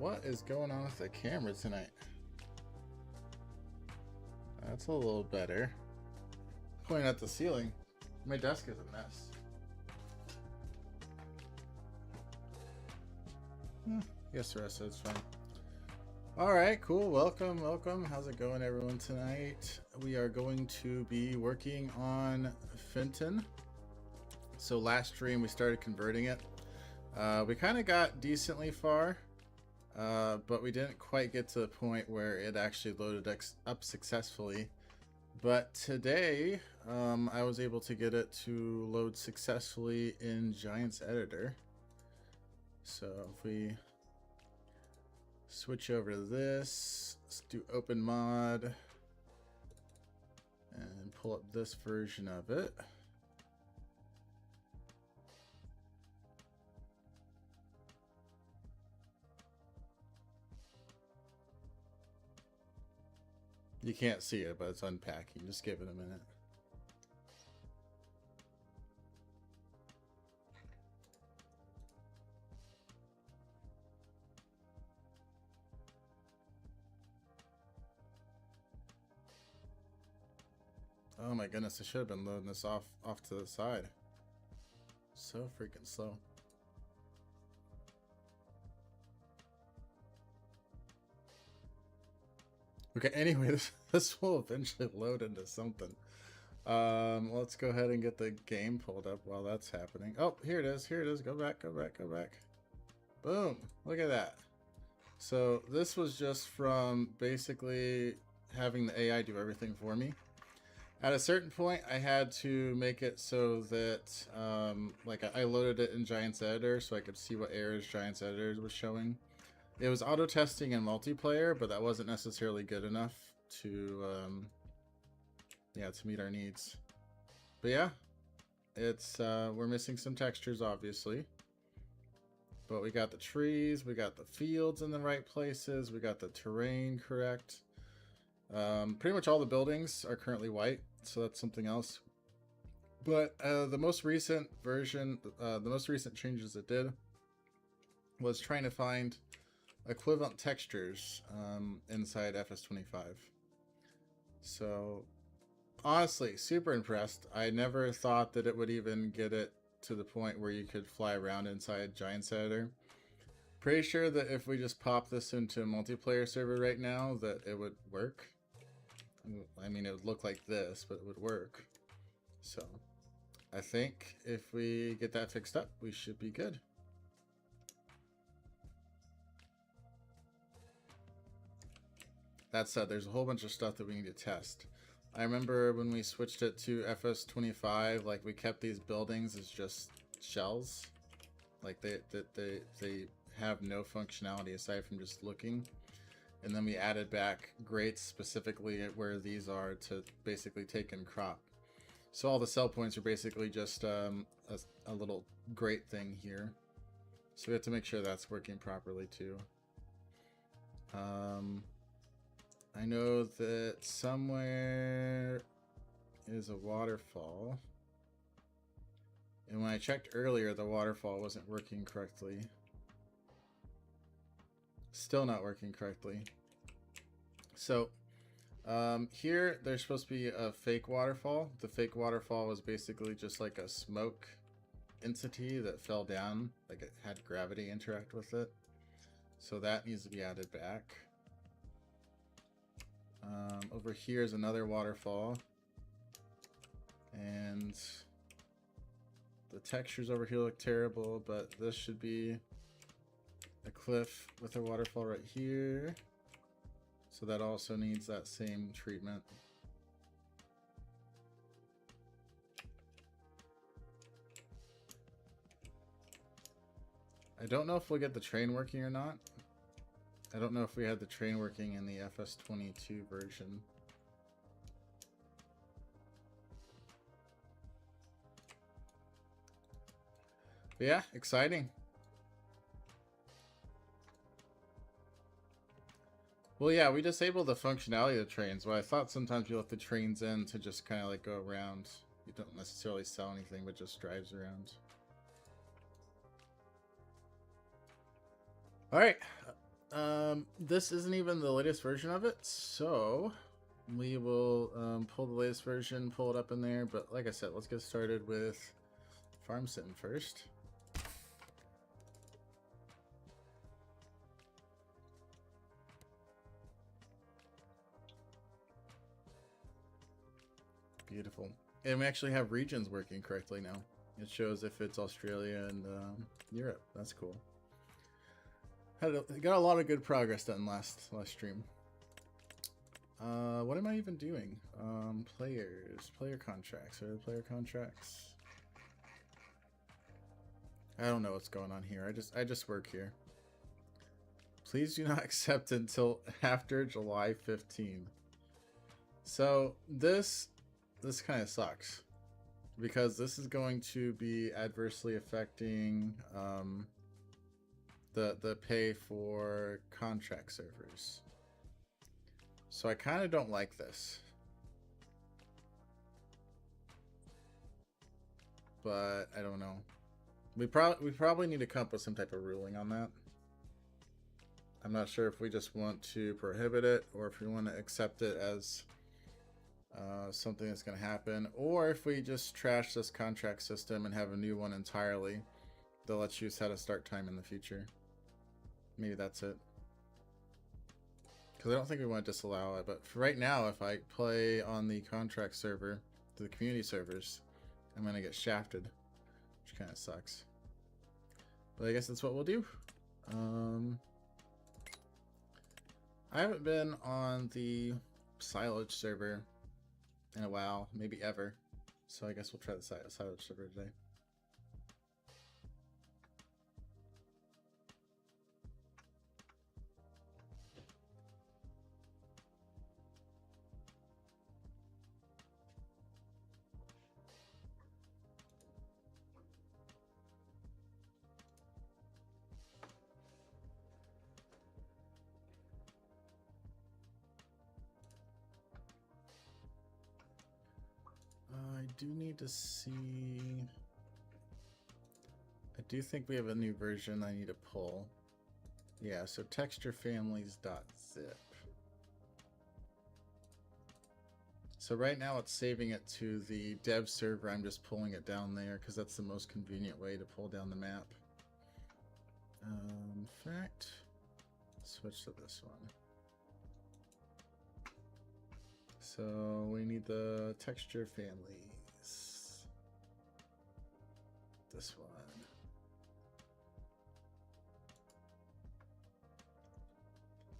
What is going on with the camera tonight? That's a little better. Pointing at the ceiling. My desk is a mess. Yes, the rest of it's fine. Alright, cool. Welcome, welcome. How's it going, everyone, tonight? We are going to be working on Fenton. So last stream we started converting it. We kind of got decently far, but we didn't quite get to the point where it actually loaded up successfully. But today, I was able to get it to load successfully in Giants Editor. So if we switch over to this, let's do open mod and pull up this version of it. You can't see it, but it's unpacking. Just give it a minute. Oh my goodness, I should have been loading this off to the side. So freaking slow. Okay, anyway, this will eventually load into something. Let's go ahead and get the game pulled up while that's happening. Oh, here it is. Here it is. Go back, go back, go back. Boom. Look at that. So this was just from basically having the AI do everything for me. At a certain point, I had to make it so that, like, I loaded it in Giants Editor so I could see what errors Giants Editor was showing. It was auto-testing in multiplayer, but that wasn't necessarily good enough to, yeah, to meet our needs. But yeah, it's, we're missing some textures, obviously. But we got the trees, we got the fields in the right places, we got the terrain correct. Pretty much all the buildings are currently white, so that's something else. But the most recent version, the most recent changes it did was trying to find equivalent textures inside FS25. So honestly, super impressed. I never thought that it would even get it to the point where you could fly around inside Giants Editor. Pretty sure that if we just pop this into a multiplayer server right now, that it would work. I mean, it would look like this, but it would work. So I think if we get that fixed up, we should be good. That said, there's a whole bunch of stuff that we need to test. I remember when we switched it to FS25, like we kept these buildings as just shells. Like they have no functionality aside from just looking. And then we added back grates specifically at where these are to basically take and crop. So all the cell points are basically just a little grate thing here. So we have to make sure that's working properly too. I know that somewhere is a waterfall. And when I checked earlier, the waterfall wasn't working correctly. Still not working correctly. So here there's supposed to be a fake waterfall. The fake waterfall was basically just like a smoke entity that fell down, like it had gravity interact with it. So that needs to be added back. Over here is another waterfall, and the textures over here look terrible, but this should be a cliff with a waterfall right here. So that also needs that same treatment. I don't know if we'll get the train working or not. I don't know if we had the train working in the FS22 version. But yeah, exciting. Well, yeah, we disabled the functionality of the trains. Well, I thought sometimes you let the trains in to just kind of like go around. You don't necessarily sell anything, but just drives around. All right. This isn't even the latest version of it, so we will pull the latest version, pull it up in there. But like I said, let's get started with farm sim first. Beautiful. And we actually have regions working correctly now. It shows if it's Australia and Europe. That's cool. Got a lot of good progress done last stream. What am I even doing? Player contracts. Are there player contracts? I don't know what's going on here. I just work here. Please do not accept until after July 15th. So this kind of sucks because this is going to be adversely affecting the pay for contract servers. So I kind of don't like this. But I don't know. We probably need to come up with some type of ruling on that. I'm not sure if we just want to prohibit it or if we want to accept it as something that's going to happen, or if we just trash this contract system and have a new one entirely that lets you set a start time in the future. Maybe that's it. Because I don't think we want to disallow it, but for right now, if I play on the contract server, the community servers, I'm going to get shafted, which kind of sucks. But I guess that's what we'll do. I haven't been on the silage server in a while, maybe ever. So I guess we'll try the silage server today. I do need to see. I do think we have a new version I need to pull. Yeah, so texturefamilies.zip. So right now it's saving it to the dev server. I'm just pulling it down there because that's the most convenient way to pull down the map. In fact, switch to this one. So we need the texture families. This one.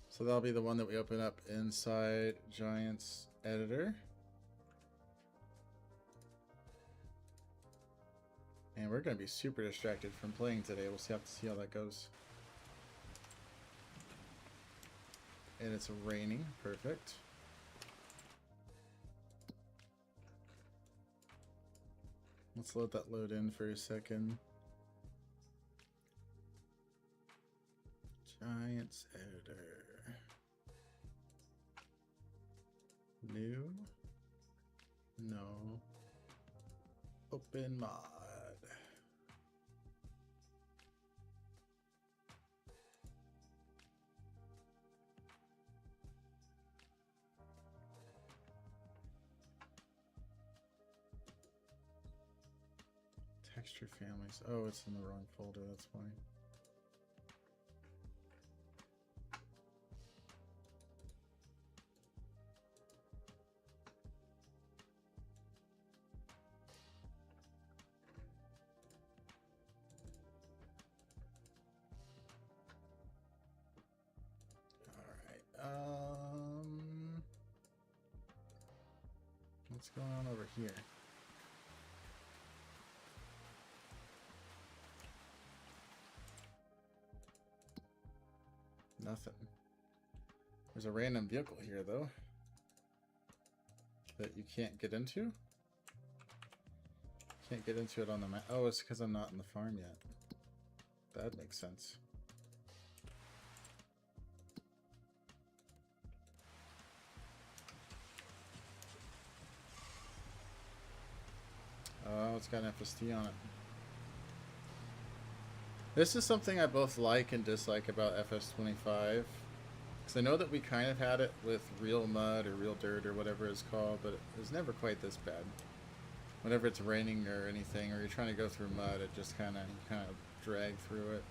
So that'll be the one that we open up inside Giants Editor. And we're going to be super distracted from playing today. We'll have to see how that goes. And it's raining. Perfect. Let's let that load in for a second. Giants Editor. New. No. Open mod. Texture families. Oh, it's in the wrong folder. That's fine. What's going on over here? Nothing. There's a random vehicle here, though, that you can't get into. Can't get into it on the map. Oh, it's because I'm not in the farm yet. That makes sense. Oh, it's got an FST on it. This is something I both like and dislike about FS25. Because I know that we kind of had it with real mud or real dirt or whatever it's called, but it was never quite this bad. Whenever it's raining or anything, or you're trying to go through mud, it just kind of drag through it.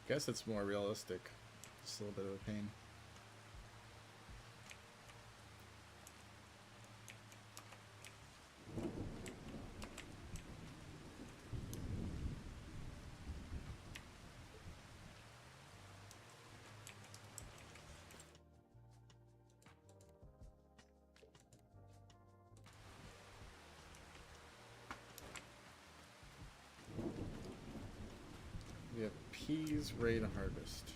I guess it's more realistic. Just a little bit of a pain. We have peas ready to harvest.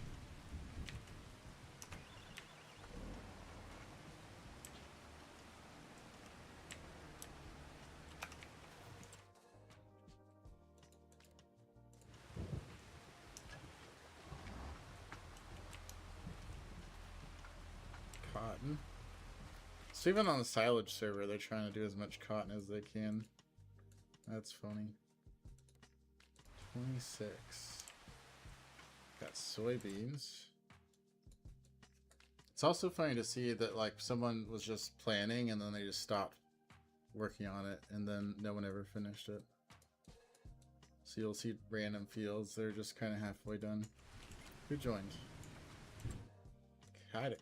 Cotton. So even on the silage server, they're trying to do as much cotton as they can. That's funny. 26. Got soybeans. It's also funny to see that like someone was just planning and then they just stopped working on it and then no one ever finished it. So you'll see random fields, they're just kind of halfway done. Who joined? Catco.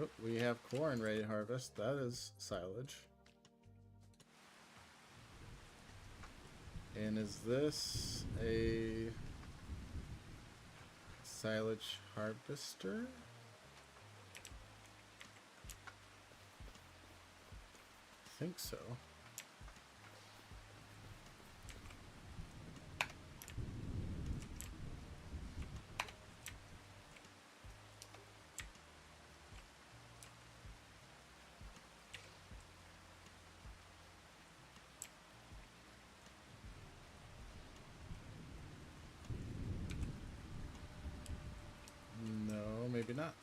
Oh, we have corn ready to harvest. That is silage. And is this a silage harvester? I think so. No, maybe not.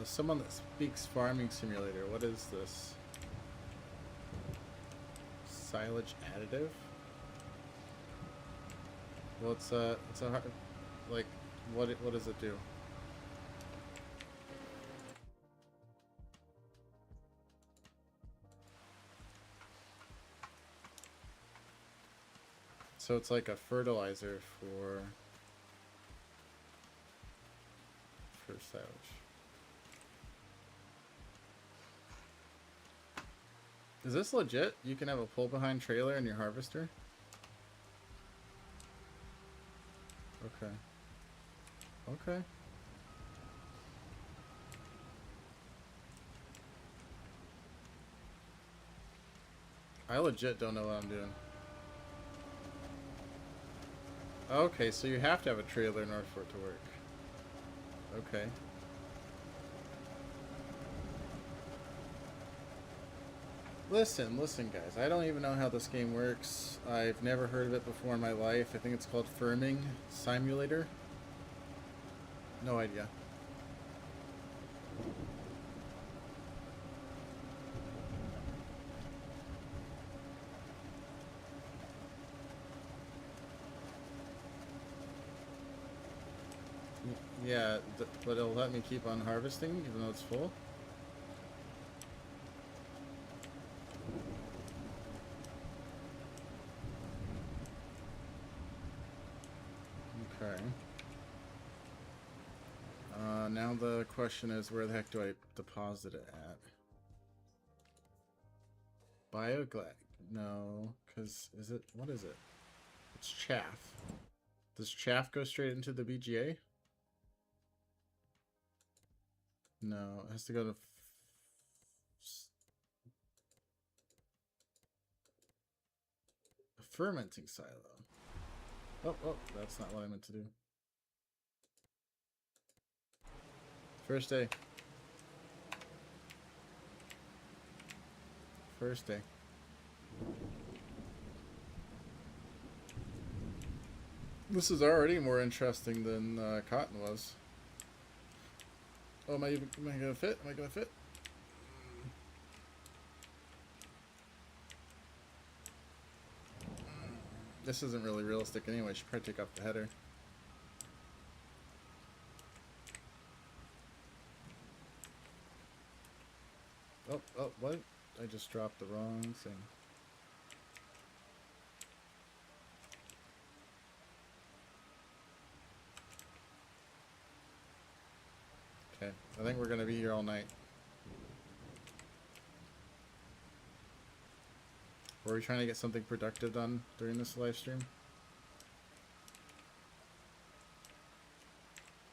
Someone that speaks farming simulator. What is this? Silage additive? Well, it's a hard, like, what does it do? So it's like a fertilizer for silage. Is this legit? You can have a pull behind trailer in your harvester? Okay. Okay. I legit don't know what I'm doing. Okay, so you have to have a trailer in order for it to work. Okay. Listen, guys. I don't even know how this game works. I've never heard of it before in my life. I think it's called Firming Simulator. No idea. Yeah, but it'll let me keep on harvesting even though it's full. Okay. Now the question is, where the heck do I deposit it at? Bioglass? No, because what is it? It's chaff. Does chaff go straight into the BGA? No, it has to go to a fermenting silo. Oh, that's not what I meant to do. First day. First day. This is already more interesting than Cotton was. Oh, am I gonna fit? Am I gonna fit? This isn't really realistic anyway. Should probably take off the header. Oh, what? I just dropped the wrong thing. Okay, I think we're gonna be here all night. Were we trying to get something productive done during this live stream?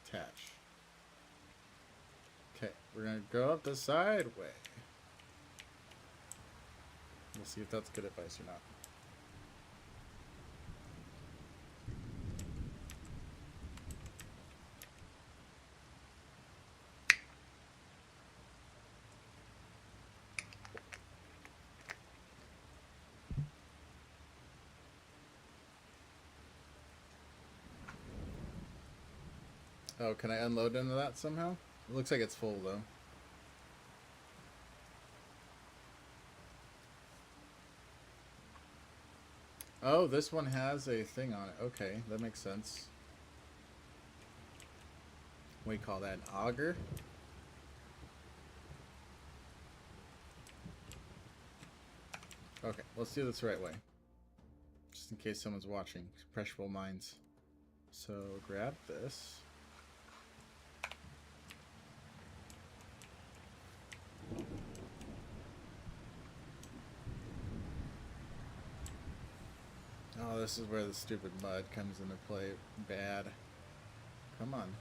Attach. Okay, we're gonna go up the side way. We'll see if that's good advice or not. Oh, can I unload into that somehow? It looks like it's full though. Oh, this one has a thing on it. Okay, that makes sense. We call that an auger. Okay, let's do this the right way. Just in case someone's watching. Impressionable minds. So grab this. Oh, this is where the stupid mud comes into play. Bad. Come on.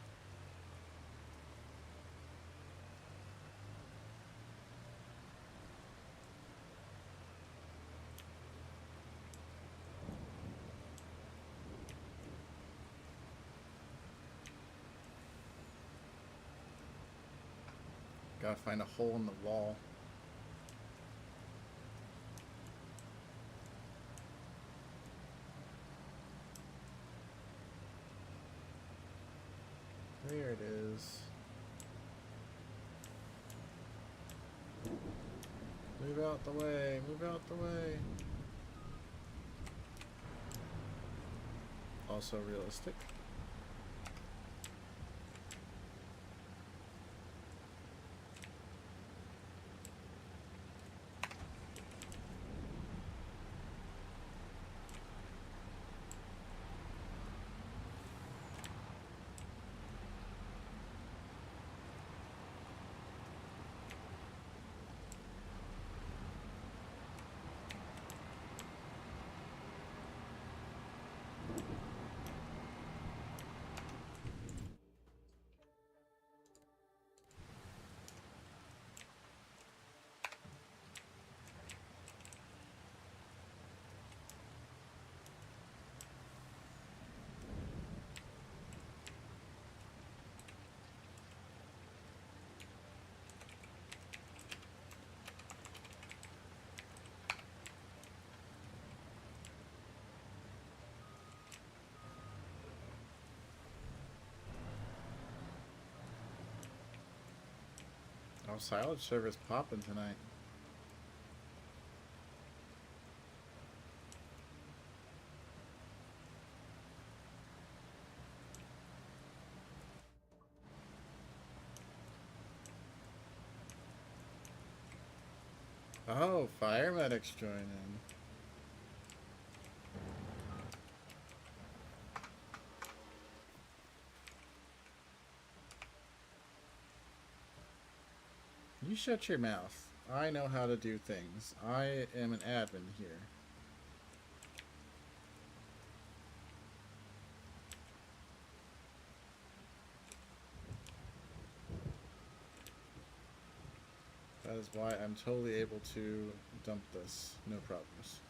Gotta find a hole in the wall. There it is. Move out the way, move out the way. Also realistic. Oh, silage server's popping tonight. Oh, fire medics joining. You shut your mouth. I know how to do things. I am an admin here. That is why I'm totally able to dump this. No problems.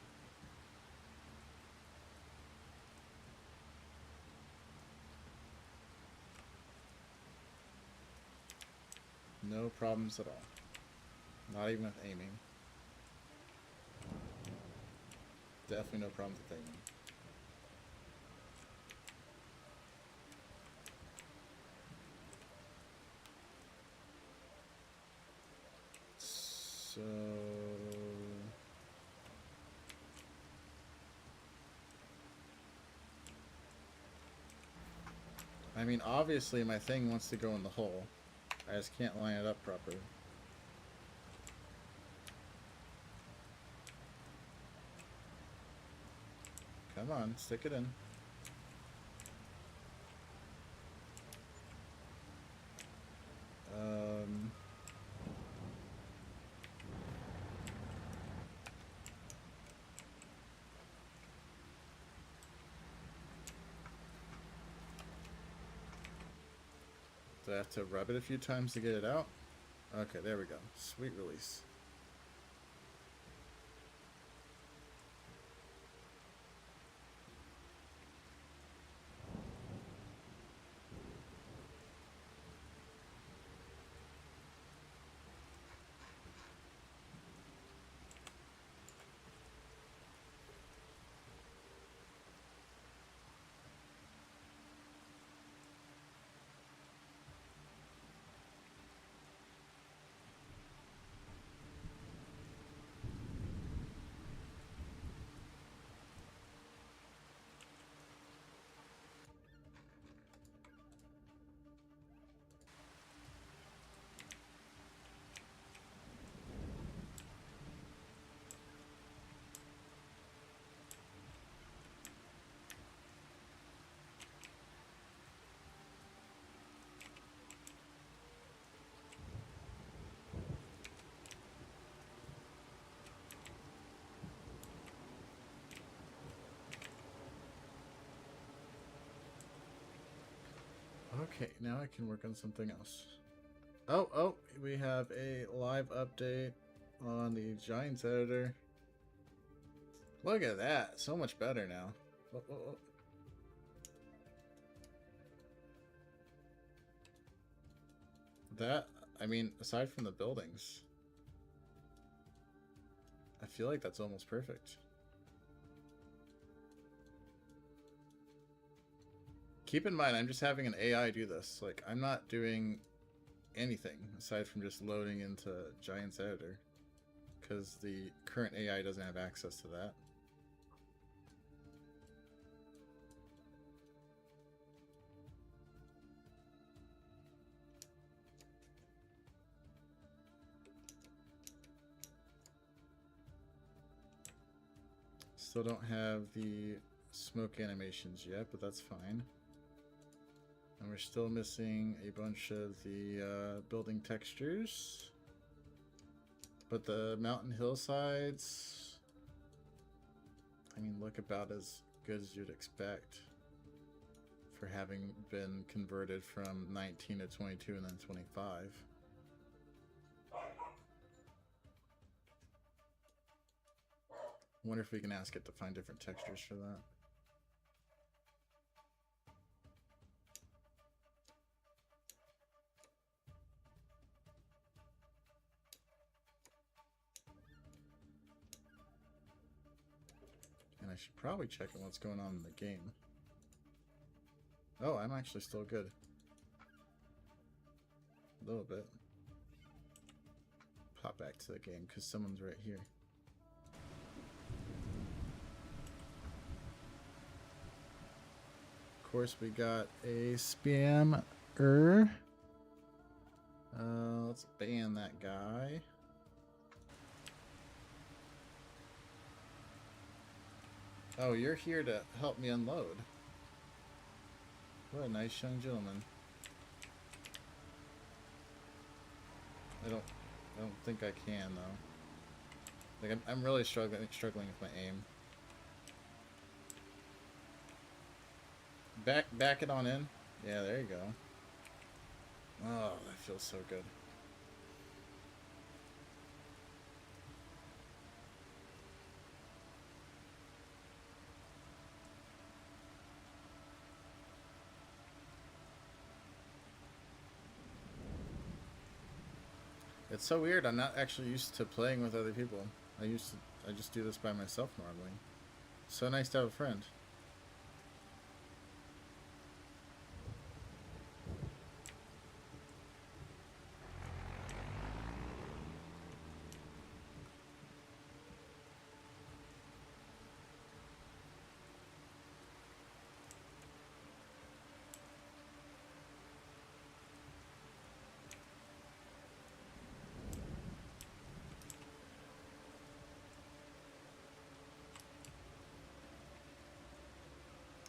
No problems at all. Not even with aiming. Definitely no problems with aiming. mean, obviously my thing wants to go in the hole. I just can't line it up properly. Come on, stick it in. Do I have to rub it a few times to get it out? Okay, there we go. Sweet release. Okay, now I can work on something else. Oh, we have a live update on the Giants editor. Look at that. So much better now. Oh. That, I mean, aside from the buildings, I feel like that's almost perfect. Keep in mind, I'm just having an AI do this. Like, I'm not doing anything aside from just loading into Giants editor, because the current AI doesn't have access to that. Still don't have the smoke animations yet, but that's fine. And we're still missing a bunch of the building textures. But the mountain hillsides, I mean, look about as good as you'd expect for having been converted from 19 to 22 and then 25. Wonder if we can ask it to find different textures for that. And I should probably check on what's going on in the game. Oh, I'm actually still good. A little bit. Pop back to the game because someone's right here. Of course, we got a spammer. Let's ban that guy. Oh, you're here to help me unload. What a nice young gentleman. I don't think I can though. Like I'm really struggling with my aim. Back it on in. Yeah, there you go. Oh, that feels so good. It's so weird. I'm not actually used to playing with other people. I just do this by myself normally. So nice to have a friend.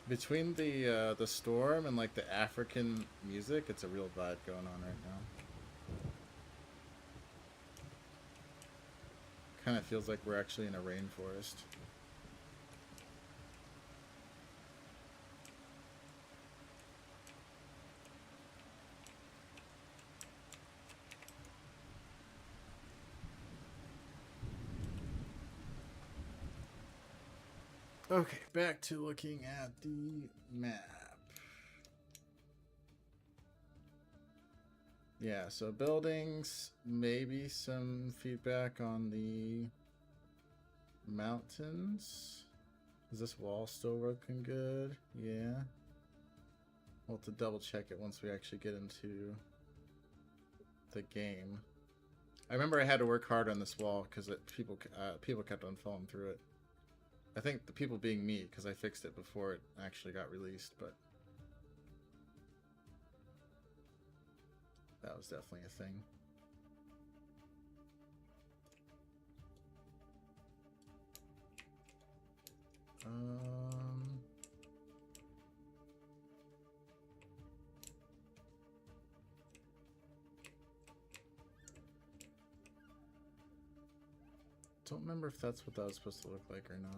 Between the storm and like the African music, it's a real vibe going on right now. Kind of feels like we're actually in a rainforest. Okay, back to looking at the map. Yeah, so buildings, maybe some feedback on the mountains. Is this wall still looking good? Yeah. We'll have to double check it once we actually get into the game. I remember I had to work hard on this wall because people kept on falling through it. I think the people being me, because I fixed it before it actually got released, but that was definitely a thing. Don't remember if that's what that was supposed to look like or not.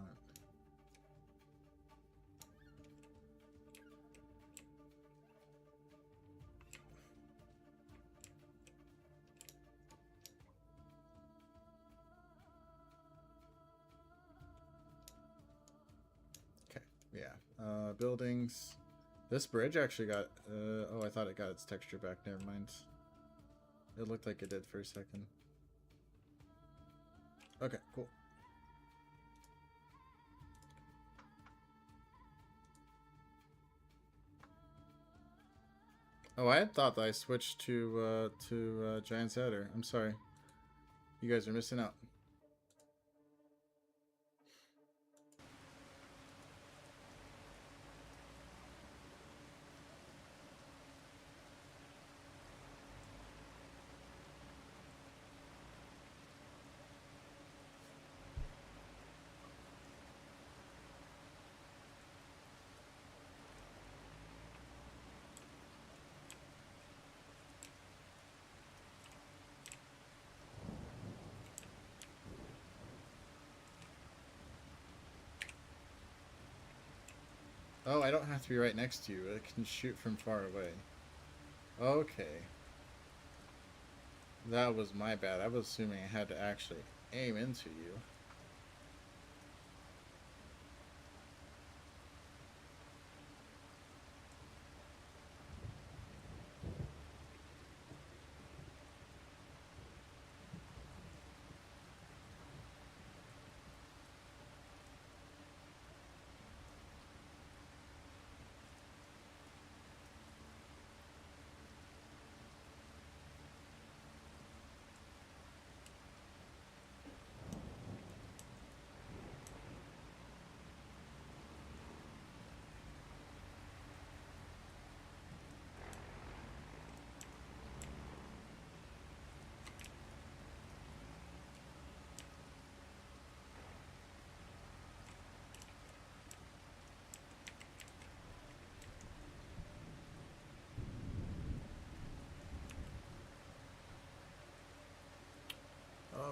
Okay, yeah. Buildings. This bridge actually got... oh, I thought it got its texture back. Never mind. It looked like it did for a second. Okay, cool. Oh, I had thought that I switched to Giant's Adder. I'm sorry. You guys are missing out. Oh, I don't have to be right next to you. I can shoot from far away. Okay. That was my bad. I was assuming I had to actually aim into you.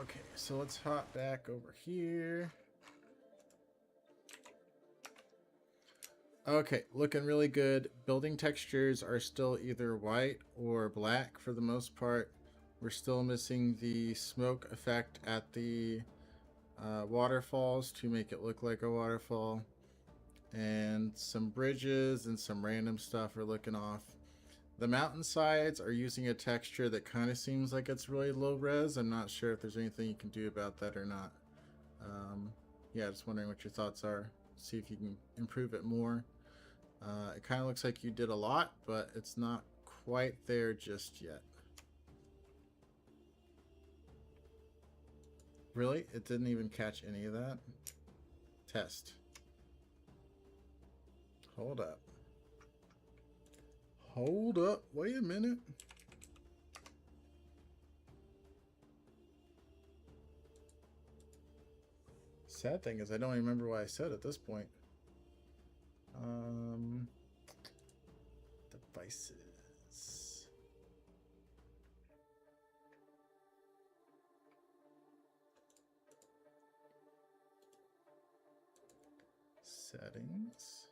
Okay, so let's hop back over here. Okay, looking really good. Building textures are still either white or black for the most part. We're still missing the smoke effect at the waterfalls to make it look like a waterfall. And some bridges and some random stuff are looking off. The mountainsides are using a texture that kind of seems like it's really low res. I'm not sure if there's anything you can do about that or not. Yeah, just wondering what your thoughts are. See if you can improve it more. It kind of looks like you did a lot, but it's not quite there just yet. Really? It didn't even catch any of that? Test. Hold up. Hold up. Wait a minute. Sad thing is I don't remember what I said at this point. Devices. Settings.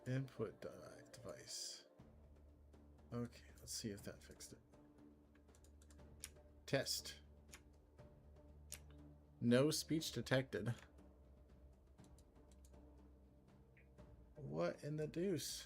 Input device. Okay, let's see if that fixed it. Test. No speech detected. What in the deuce?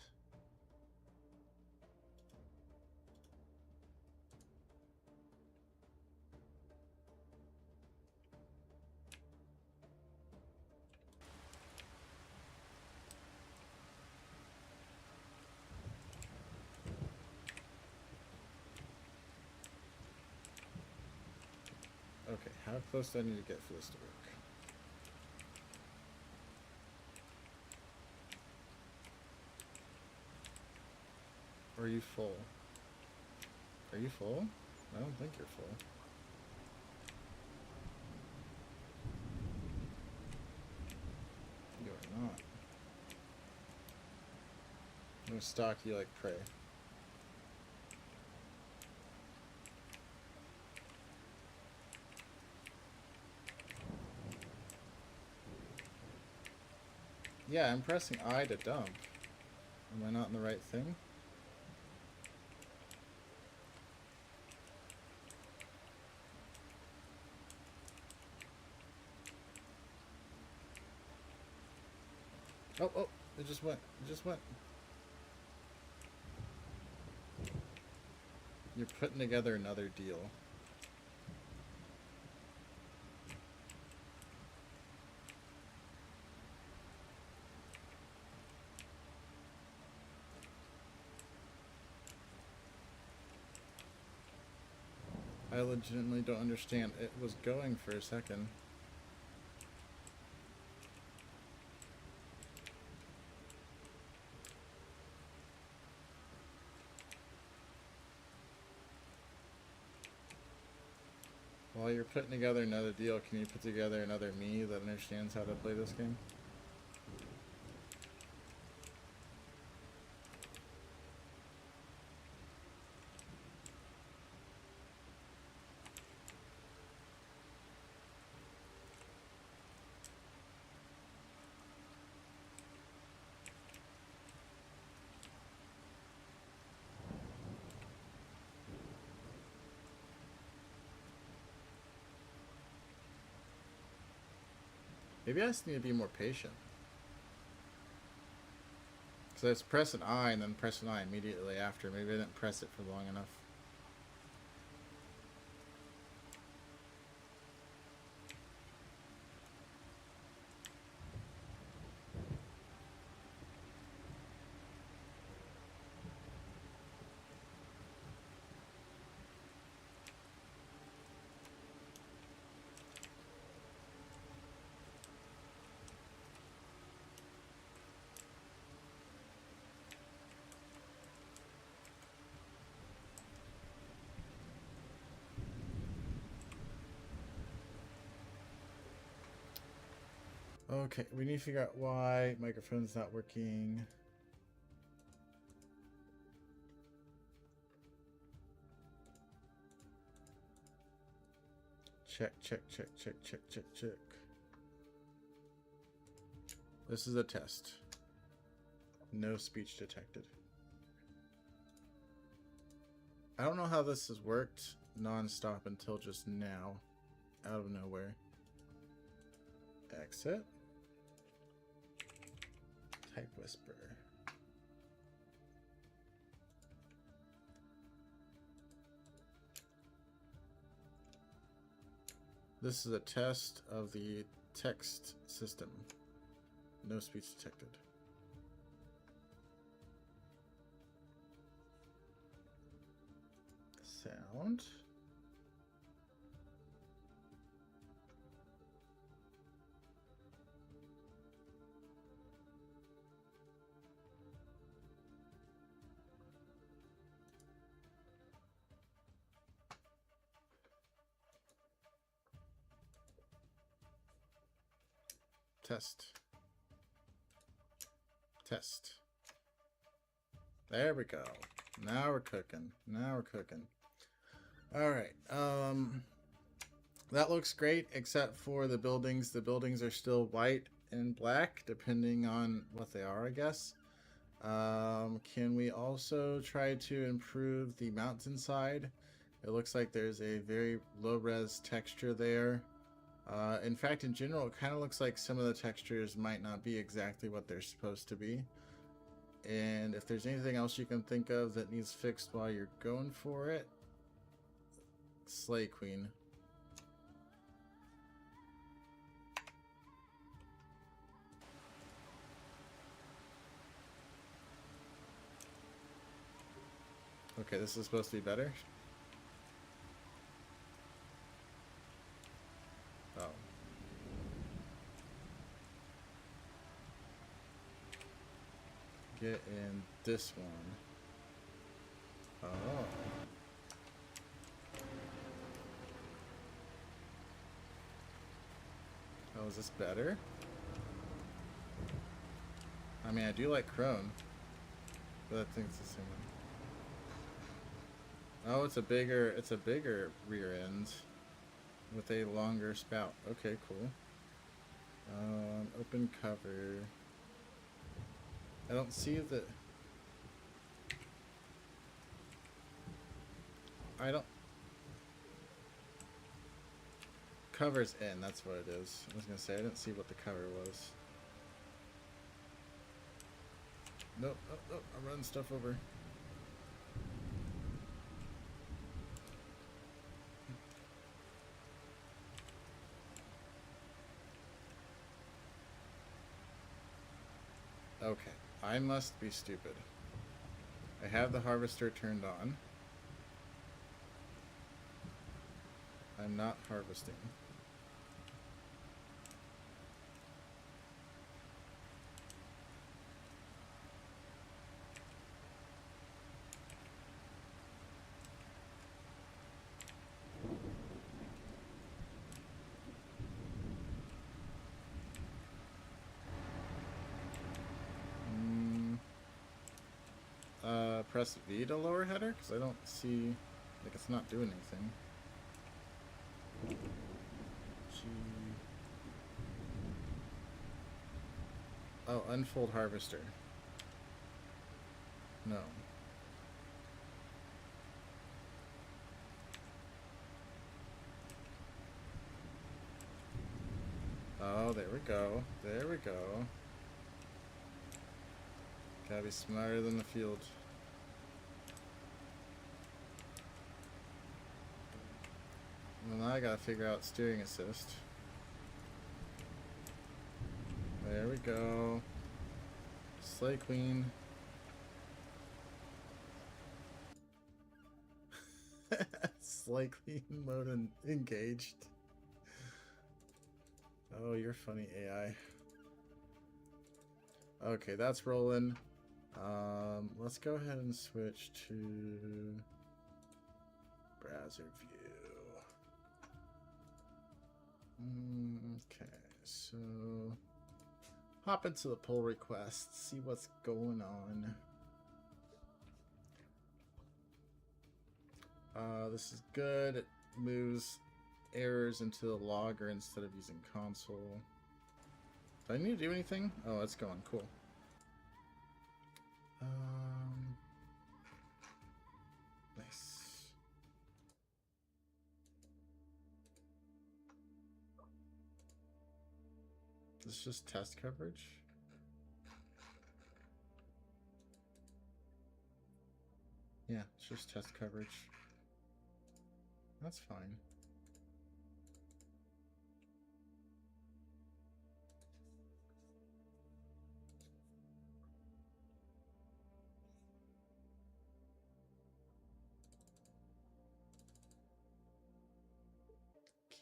Okay, how close do I need to get for this to work? Or are you full? Are you full? I don't think you're full. You are not. I'm gonna stalk you like prey. Yeah, I'm pressing I to dump. Am I not in the right thing? Oh, oh, it just went. It just went. You're putting together another deal. I legitimately don't understand. It was going for a second. While you're putting together another deal, can you put together another me that understands how to play this game? Maybe I just need to be more patient. Because I was pressing I and then pressing I immediately after. Maybe I didn't press it for long enough. Okay, we need to figure out why microphone's not working. Check, check, check, check, check, check, check. This is a test. No speech detected. I don't know how this has worked non-stop until just now. Out of nowhere. Exit. Type whisper. This is a test of the text system. No speech detected. Sound. test. Test. There we go. Now we're cooking. Now we're cooking. All right. That looks great, except for the buildings. The buildings are still white and black, depending on what they are, I guess. Can we also try to improve the mountainside? It looks like there's a very low-res texture there. In fact, in general, it kind of looks like some of the textures might not be exactly what they're supposed to be. And if there's anything else you can think of that needs fixed while you're going for it, Slay Queen. Okay, this is supposed to be better. Oh. Get in this one. Oh. Oh, is this better? I mean, I do like Crone, but I think it's the same one. Oh, it's a bigger rear end with a longer spout. Okay, cool. Open cover. I don't see the... I don't... Cover's in, that's what it is. I was gonna say, I didn't see what the cover was. Nope, oh, I'm running stuff over. Okay, I must be stupid. I have the harvester turned on. I'm not harvesting. Press V to lower header? Because I don't see... like, it's not doing anything. G... Oh, unfold harvester. No. Oh, there we go. There we go. Gotta be smarter than the field. Well, now I gotta figure out steering assist. There we go. Slay Queen. Slay Queen mode engaged. Oh, you're funny, AI. Okay, that's rolling. Let's go ahead and switch to browser view. Okay, so hop into the pull request, see what's going on. This is good. It moves errors into the logger instead of using console. Do I need to do anything? Oh, it's going. Cool. Nice. This is just test coverage. Yeah, it's just test coverage. That's fine.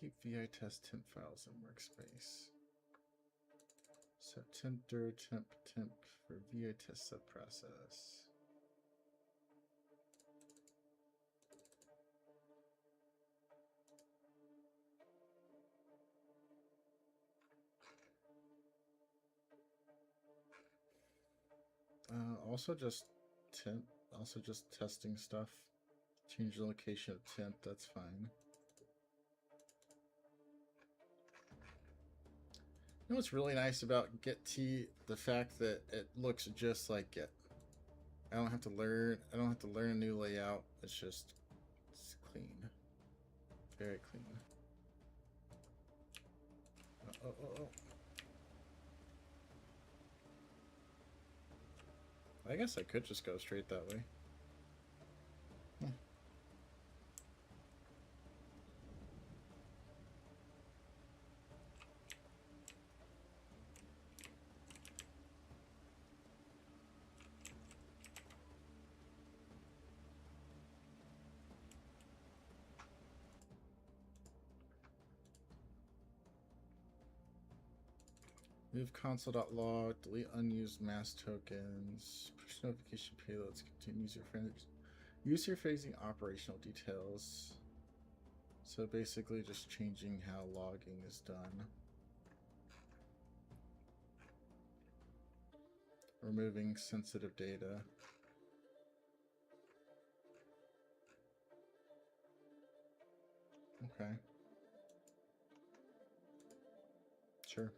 Keep VI test temp files in workspace. Set temp dir temp for VI test subprocess. Also just tint. Also just testing stuff. Change the location of tint. That's fine. You know what's really nice about Get T? The fact that it looks just like Get. I don't have to learn a new layout. It's clean. Very clean. Oh. I guess I could just go straight that way. Move console.log, delete unused mass tokens, push notification payloads, continue user facing operational details. So basically just changing how logging is done. Removing sensitive data. Okay. Sure.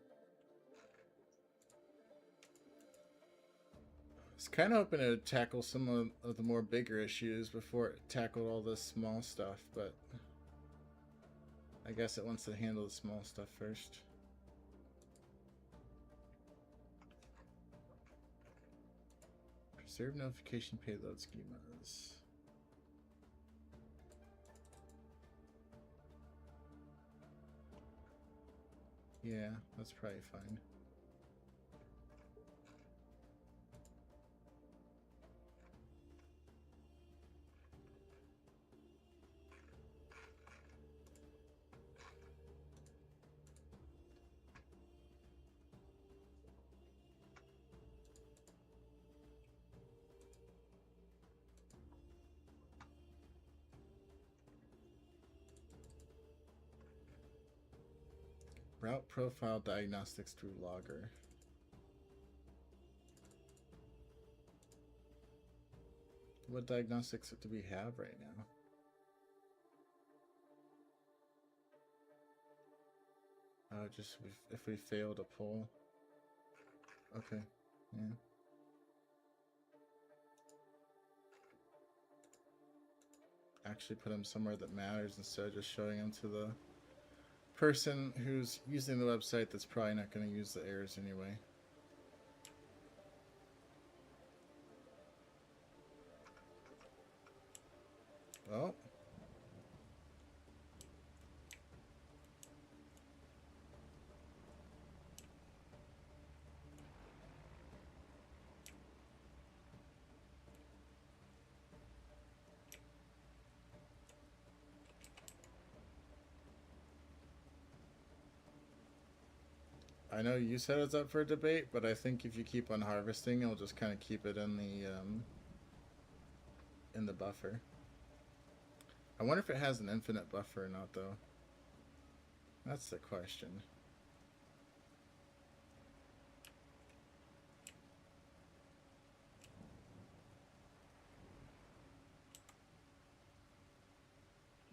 I was kind of hoping to tackle some of the more bigger issues before it tackled all this small stuff, but I guess it wants to handle the small stuff first. Preserve notification payload schemas. Yeah, that's probably fine. Route profile diagnostics through logger. What diagnostics do we have right now? Oh, just if we fail to pull. Okay, yeah. Actually put him somewhere that matters instead of just showing him to the person who's using the website that's probably not going to use the errors anyway. Well, I know you said it's up for debate, but I think if you keep on harvesting, it'll just kind of keep it in the buffer. I wonder if it has an infinite buffer or not, though. That's the question.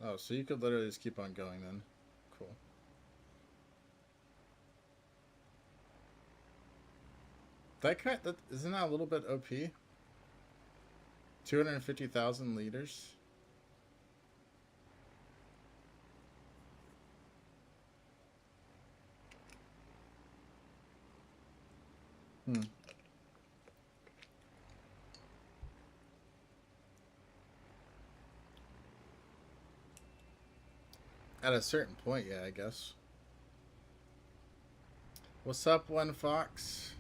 Oh, so you could literally just keep on going then. Cool. That isn't that a little bit OP? 250,000 liters. At a certain point, yeah, I guess. What's up, One Fox?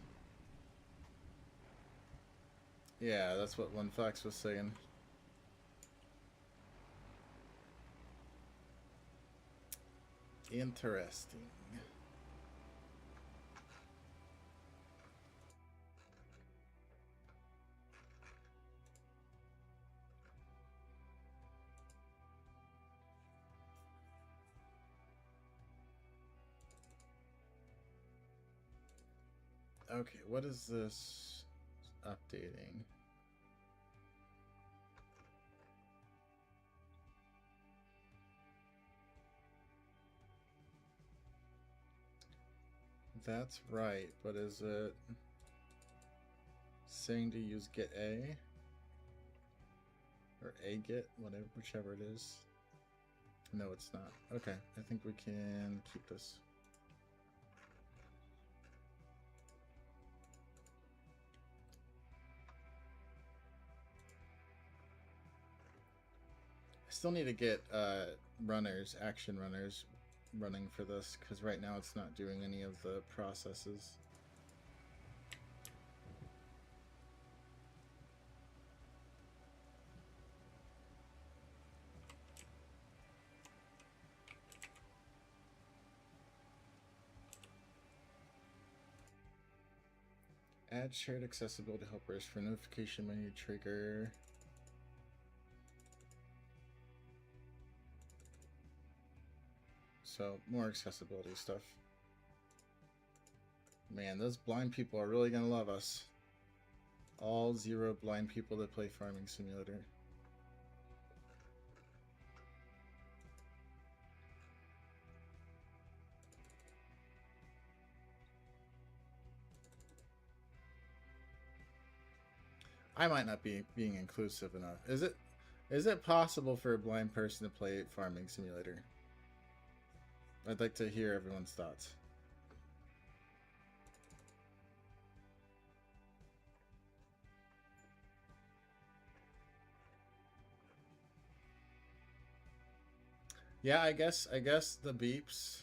Yeah, that's what One Fox was saying. Interesting. Okay, what is this? updating. That's right, but is it saying to use get A? Or a get, whatever, whichever it is. No, it's not. Okay, I think we can keep this. I still need to get runners, action runners, running for this, because right now it's not doing any of the processes. Add shared accessibility helpers for notification menu trigger. So, more accessibility stuff. Man, those blind people are really going to love us. All 0 blind people that play Farming Simulator. I might not be being inclusive enough. Is it possible for a blind person to play Farming Simulator? I'd like to hear everyone's thoughts. Yeah, I guess the beeps.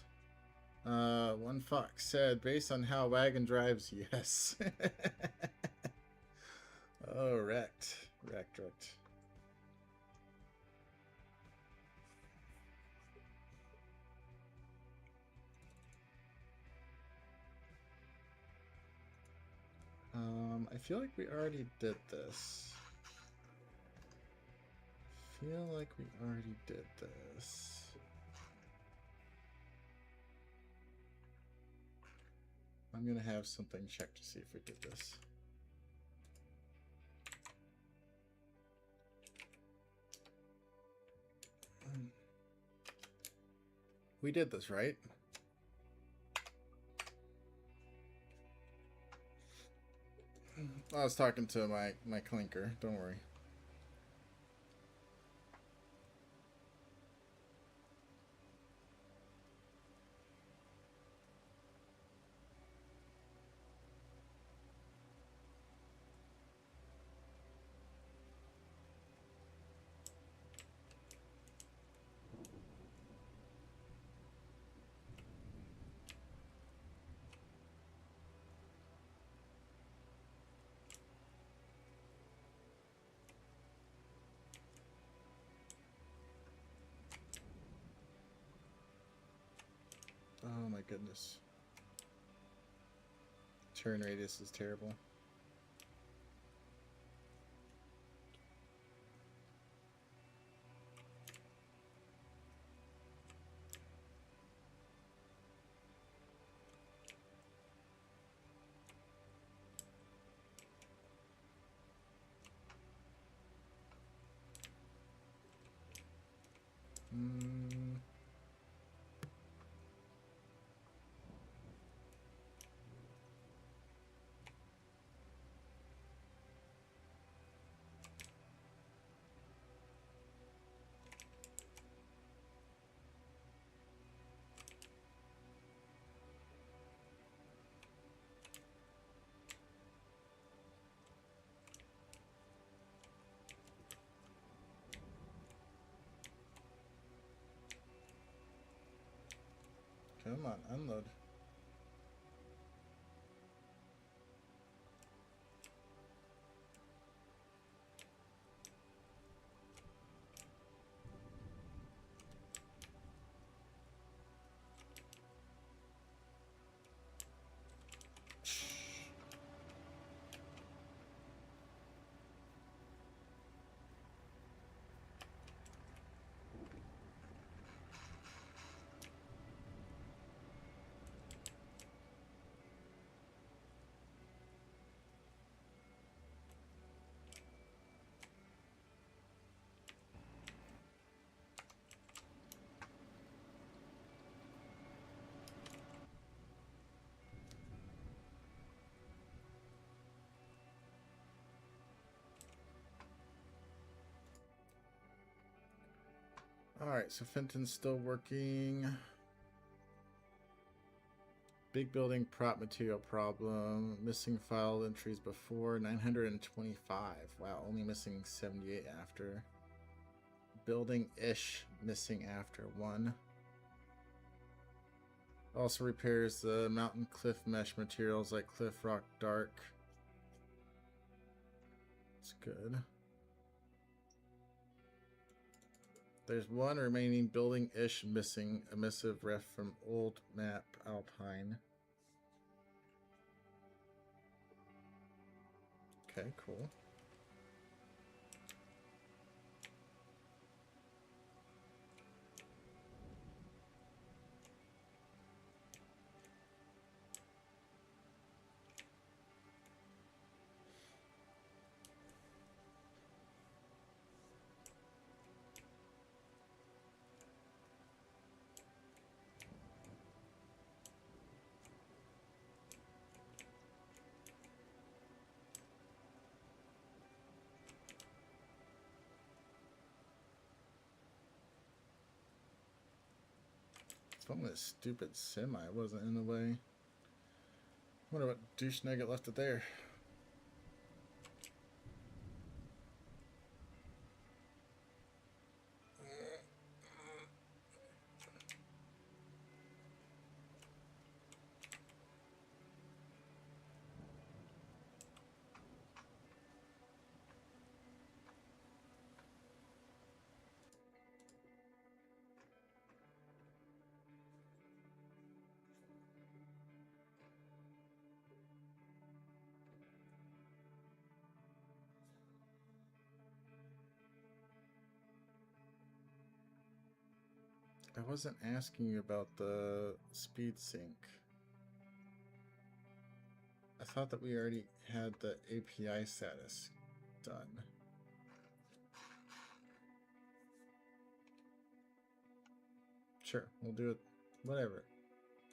One fox said, based on how wagon drives, yes. Oh, wrecked. I feel like we already did this. I'm gonna have something checked to see if we did this. We did this, right? I was talking to my clinker, don't worry. Oh my goodness. Turn radius is terrible. Come on, unload. Alright, so Fenton's still working. Big building prop material problem. Missing file entries before 925. Wow, only missing 78 after. Building-ish missing after 1. Also repairs the mountain cliff mesh materials like cliff rock dark. It's good. There's 1 remaining building-ish missing. Emissive ref from old map Alpine. Okay, cool. If only this stupid semi wasn't in the way. Wonder what douche nugget left it there. I wasn't asking you about the speed sync. I thought that we already had the API status done. Sure, we'll do it. Whatever.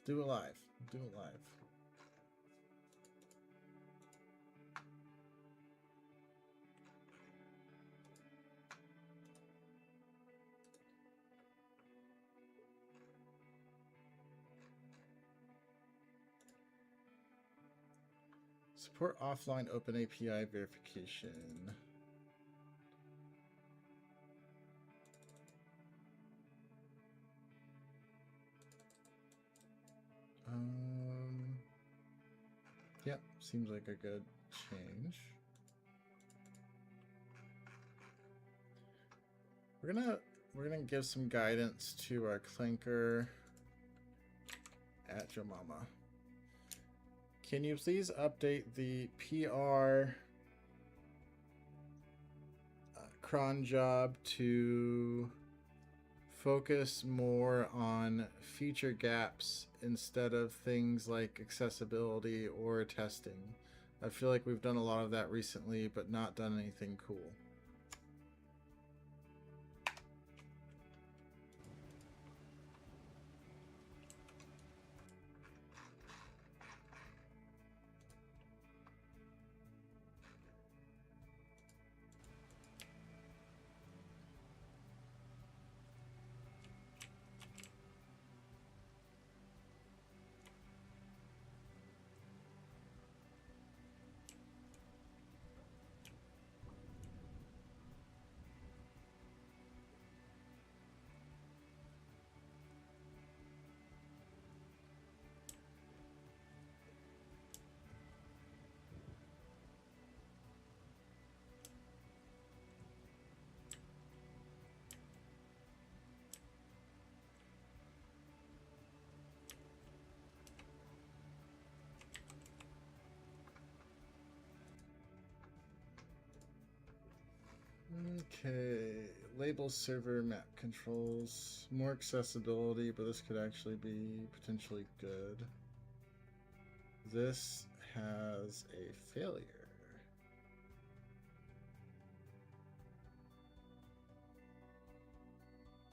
Do it live. Do it live. Support offline open API verification. Yep, seems like a good change. We're gonna give some guidance to our clinker at your mama. Can you please update the PR cron job to focus more on feature gaps instead of things like accessibility or testing? I feel like we've done a lot of that recently, but not done anything cool. Okay, label server map controls, more accessibility, but this could actually be potentially good. This has a failure.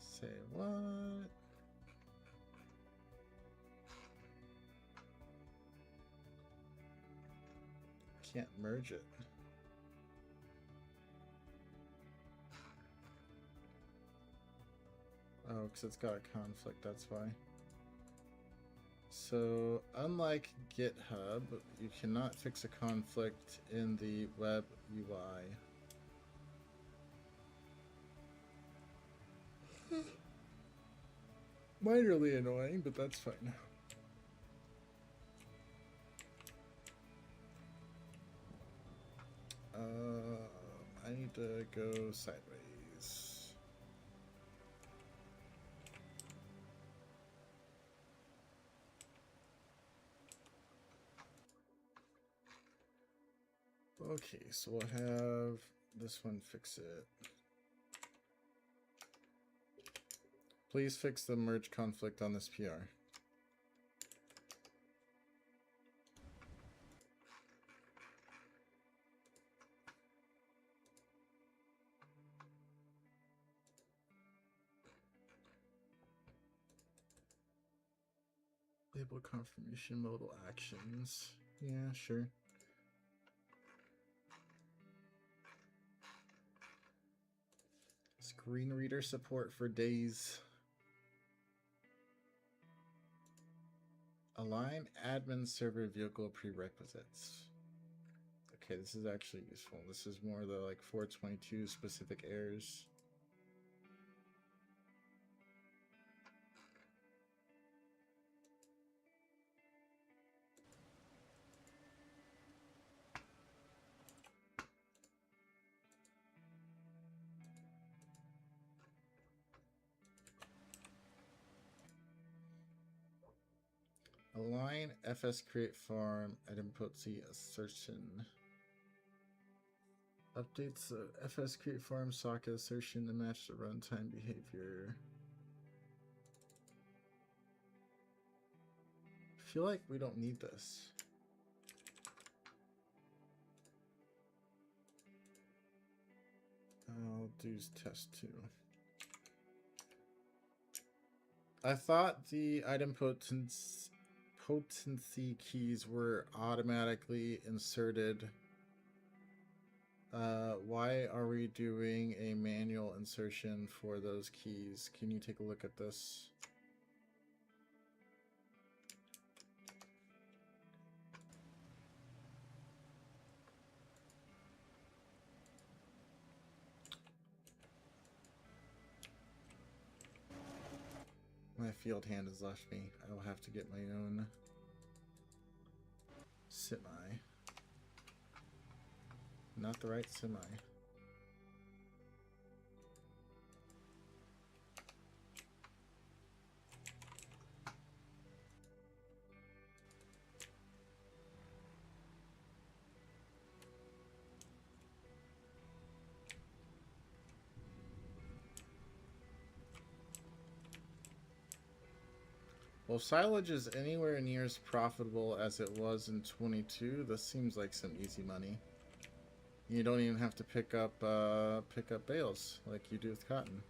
Say what? Can't merge it. Oh, because it's got a conflict, that's why. So, unlike GitHub, you cannot fix a conflict in the web UI. Minorly annoying, but that's fine. I need to go sideways. Okay, so we'll have this one fix it. Please fix the merge conflict on this PR. Label confirmation modal actions. Yeah, sure. Screen reader support for days. Align admin server vehicle prerequisites. Okay, this is actually useful. This is more the like 422 specific errors. Align FS create farm idempotency assertion. Updates the FS create farm socket assertion to match the runtime behavior. I feel like we don't need this. I'll do test 2. I thought the idempotency keys were automatically inserted. Why are we doing a manual insertion for those keys? Can you take a look at this? My field hand has left me. I will have to get my own semi. Not the right semi. Well, if silage is anywhere near as profitable as it was in 22, this seems like some easy money. You don't even have to pick up bales like you do with cotton.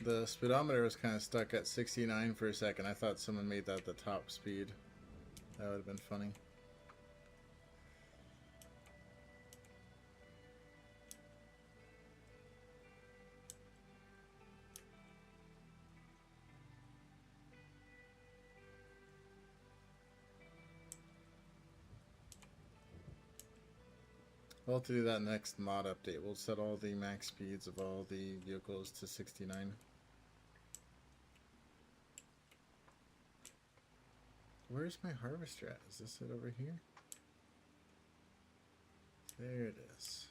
The speedometer was kind of stuck at 69 for a second. I thought someone made that the top speed. That would have been funny. We'll have to do that next mod update. We'll set all the max speeds of all the vehicles to 69. Where's my harvester at? Is this it over here? There it is.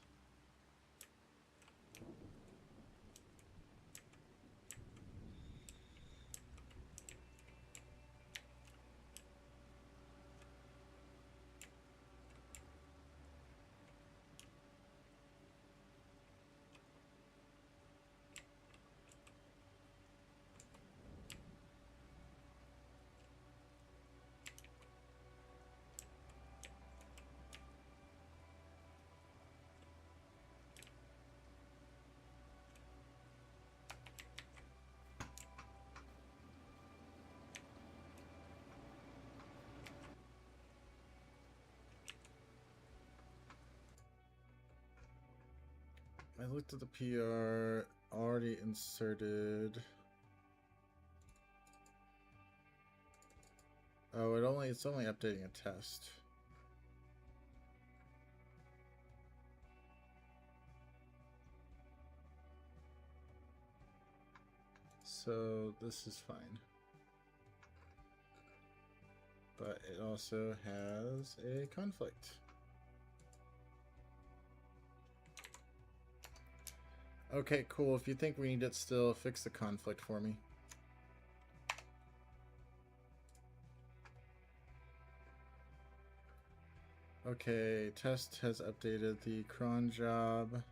I looked at the PR, already inserted. Oh, it's only updating a test. So this is fine. But it also has a conflict. Okay, cool. If you think we need it still, fix the conflict for me. Okay, test has updated the cron job.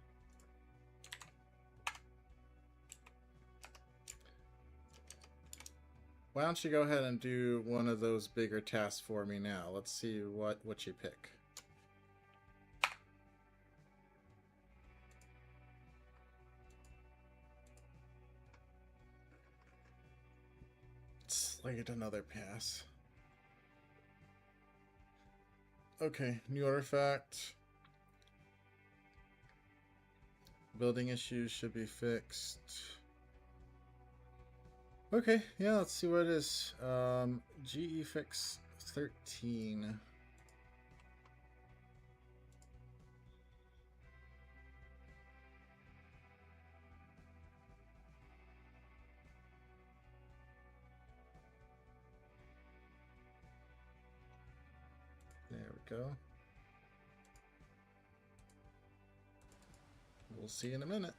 Why don't you go ahead and do one of those bigger tasks for me now? Let's see what you pick. Slate another pass. Okay, new artifact. Building issues should be fixed. Okay, yeah, let's see what it is. GE fix 13. There we go. We'll see in a minute.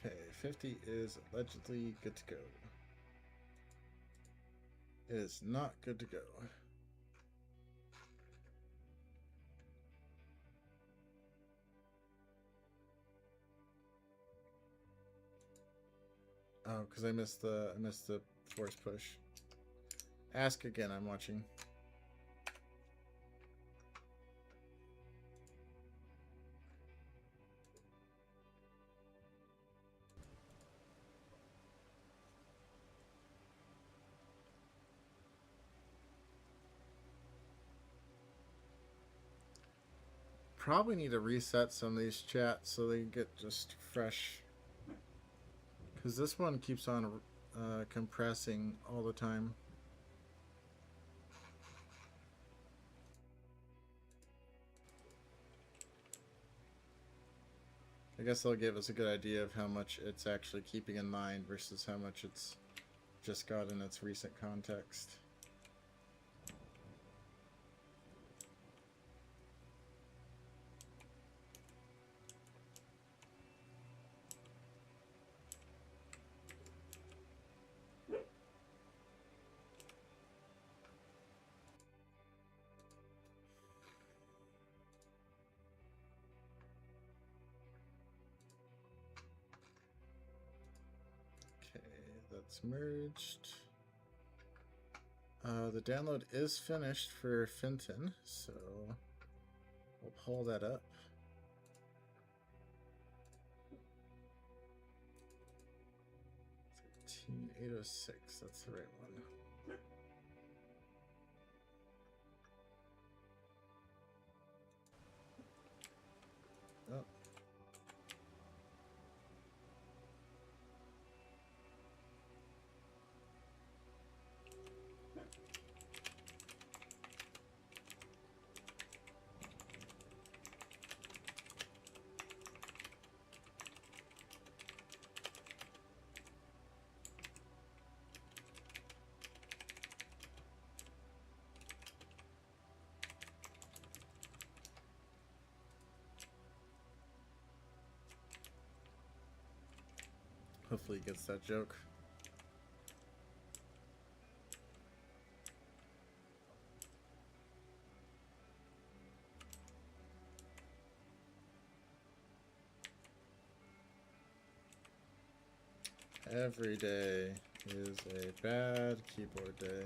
Okay, 50 is allegedly good to go. It is not good to go. Oh, because I missed the force push. Ask again, I'm watching. Probably need to reset some of these chats so they get just fresh. Because this one keeps on compressing all the time. I guess they'll give us a good idea of how much it's actually keeping in mind versus how much it's just got in its recent context. That's merged. The download is finished for Fenton, so we'll pull that up. 13806, that's the right one. Oh. Hopefully he gets that joke. Every day is a bad keyboard day.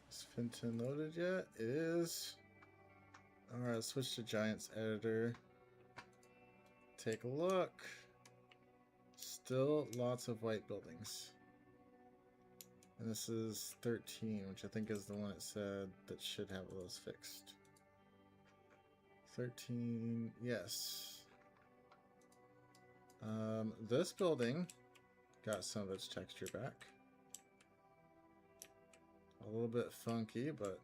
Is Finton loaded yet? It is. Alright, let's switch to Giants Editor. Take a look. Still lots of white buildings. And this is 13, which I think is the one it said that should have those fixed. 13, yes. This building got some of its texture back. A little bit funky, but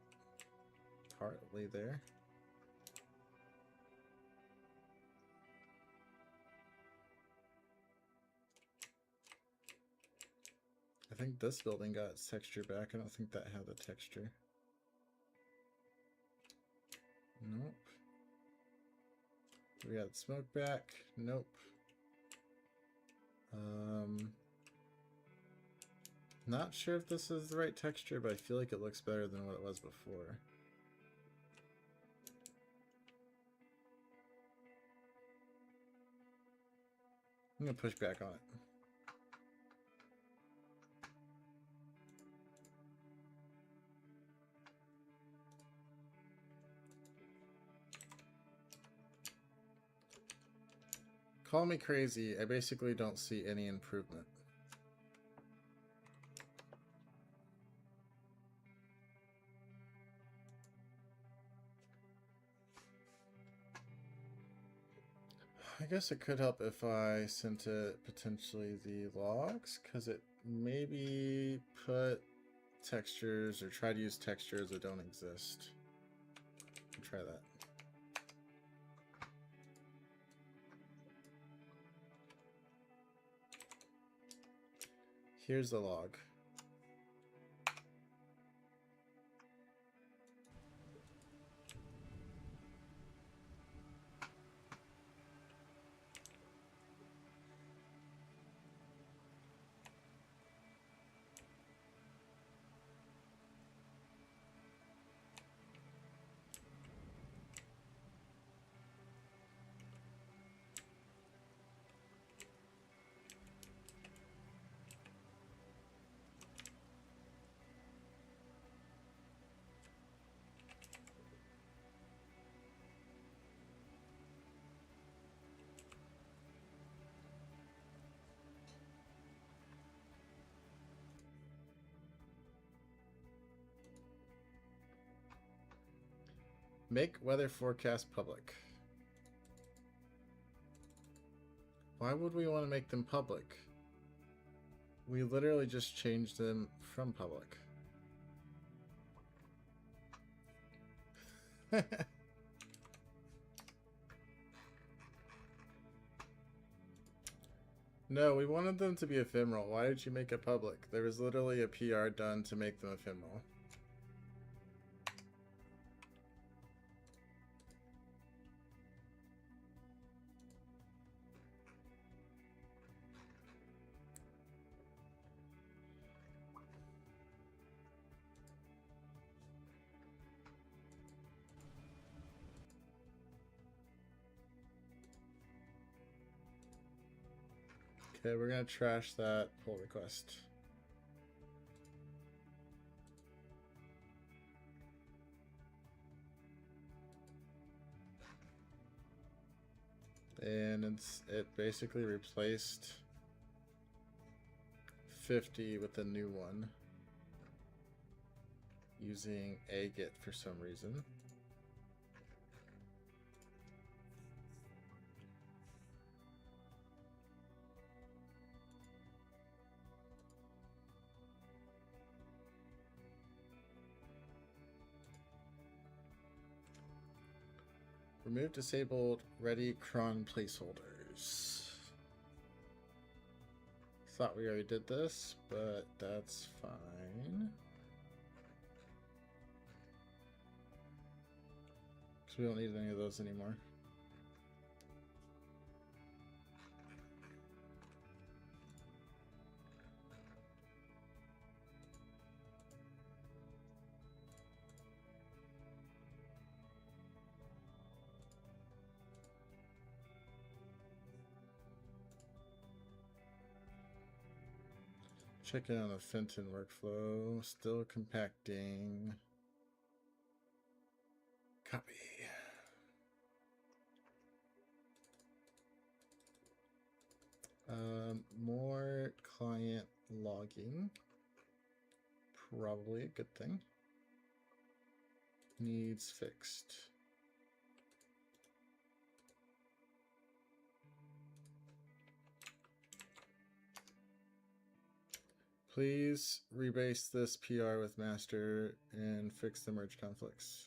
partly there. I think this building got its texture back. I don't think that had the texture. Nope. We got smoke back. Nope. Not sure if this is the right texture, but I feel like it looks better than what it was before. I'm gonna push back on it. Call me crazy, I basically don't see any improvement. I guess it could help if I sent it potentially the logs, because it maybe put textures or try to use textures that don't exist. Try that. Here's the log. Make weather forecast public. Why would we want to make them public? We literally just changed them from public. No, we wanted them to be ephemeral. Why did you make it public? There was literally a PR done to make them ephemeral. Okay, we're gonna trash that pull request. And it basically replaced 50 with a new one using agit for some reason. Remove disabled ready cron placeholders. Thought we already did this, but that's fine. Because we don't need any of those anymore. Checking on the Fenton workflow. Still compacting. Copy. More client logging. Probably a good thing. Needs fixed. Please rebase this PR with master and fix the merge conflicts.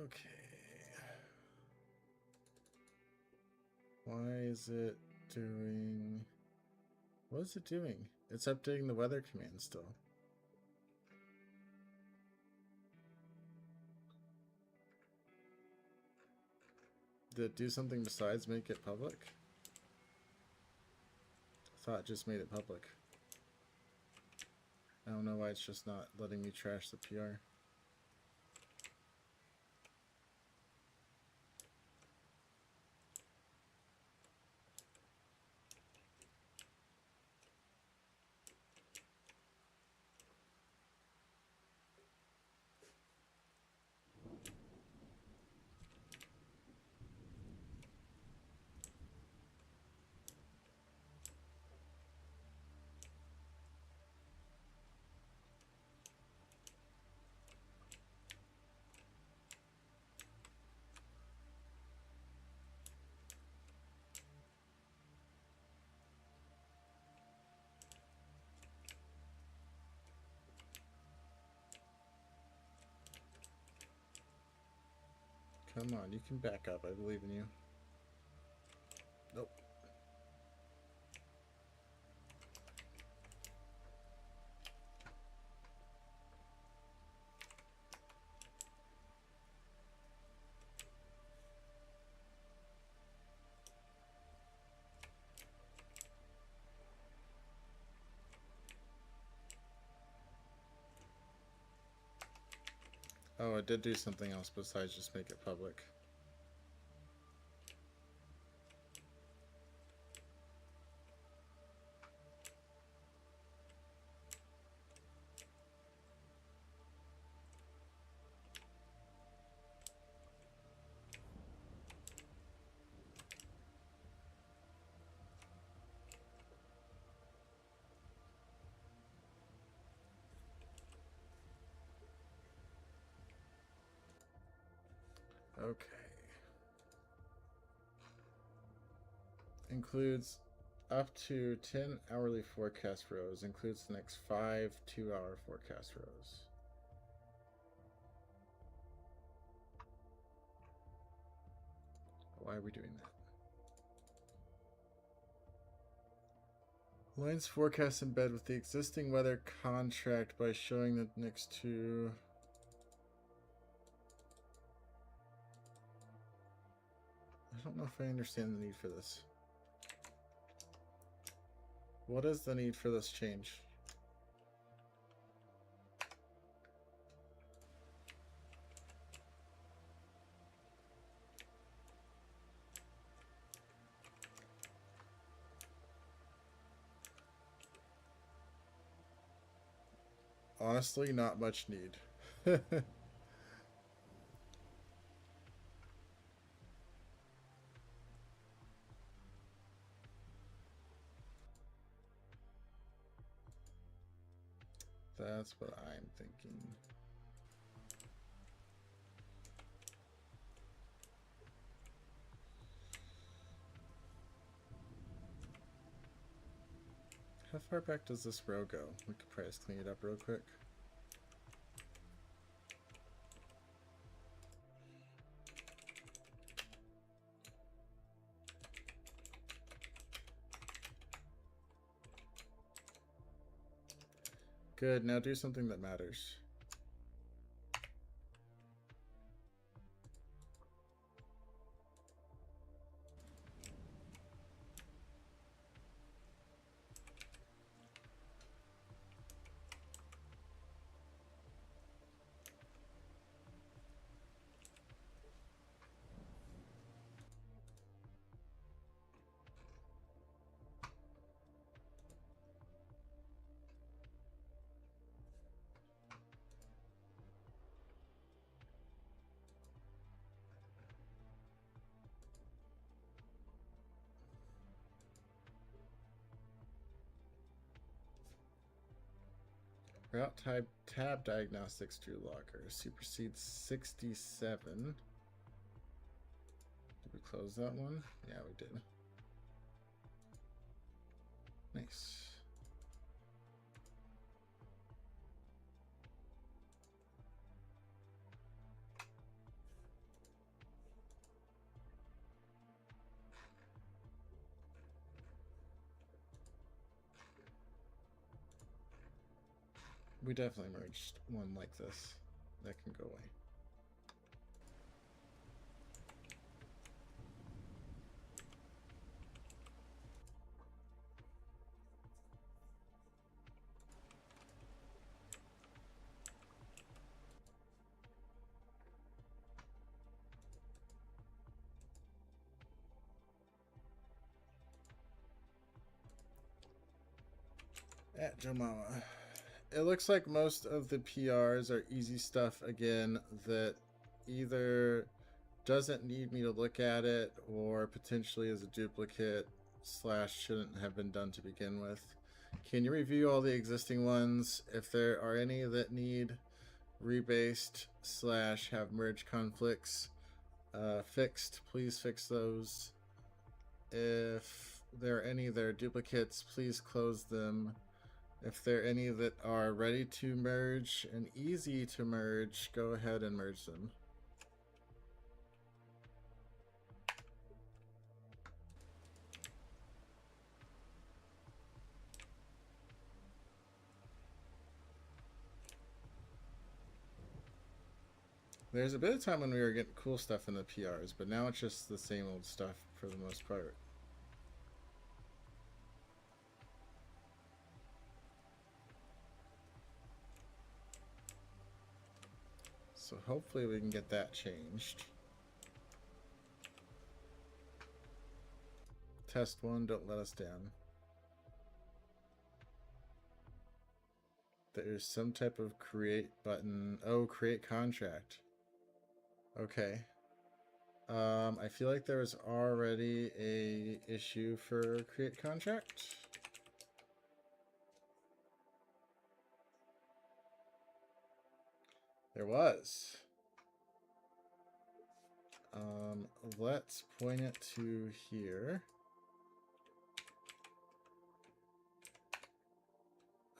Okay. Why is it doing... What is it doing? It's updating the weather command still. Did it do something besides make it public? I thought it just made it public. I don't know why it's just not letting me trash the PR. Come on, you can back up. I believe in you. Nope. Oh, it did do something else besides just make it public. Okay. Includes up to 10 hourly forecast rows. Includes the next 5 2-hour forecast rows. Why are we doing that? Lines forecast embed with the existing weather contract by showing the next two. I don't know if I understand the need for this. What is the need for this change? Honestly, not much need. That's what I'm thinking. How far back does this row go? We could probably just clean it up real quick. Good, now do something that matters. Route tab diagnostics true logger supersedes 67. Did we close that one? Yeah, we did. Nice. We definitely merged one like this. That can go away. At Joe Mama. It looks like most of the PRs are easy stuff again that either doesn't need me to look at it or potentially is a duplicate / shouldn't have been done to begin with. Can you review all the existing ones? If there are any that need rebased / have merge conflicts fixed, please fix those. If there are any that are duplicates, please close them. If there are any that are ready to merge and easy to merge, go ahead and merge them. There's a bit of time when we were getting cool stuff in the PRs, but now it's just the same old stuff for the most part. So hopefully we can get that changed. Test 1, don't let us down. There's some type of create button. Oh, create contract. Okay. I feel like there was already a issue for create contract. There was. Let's point it to here.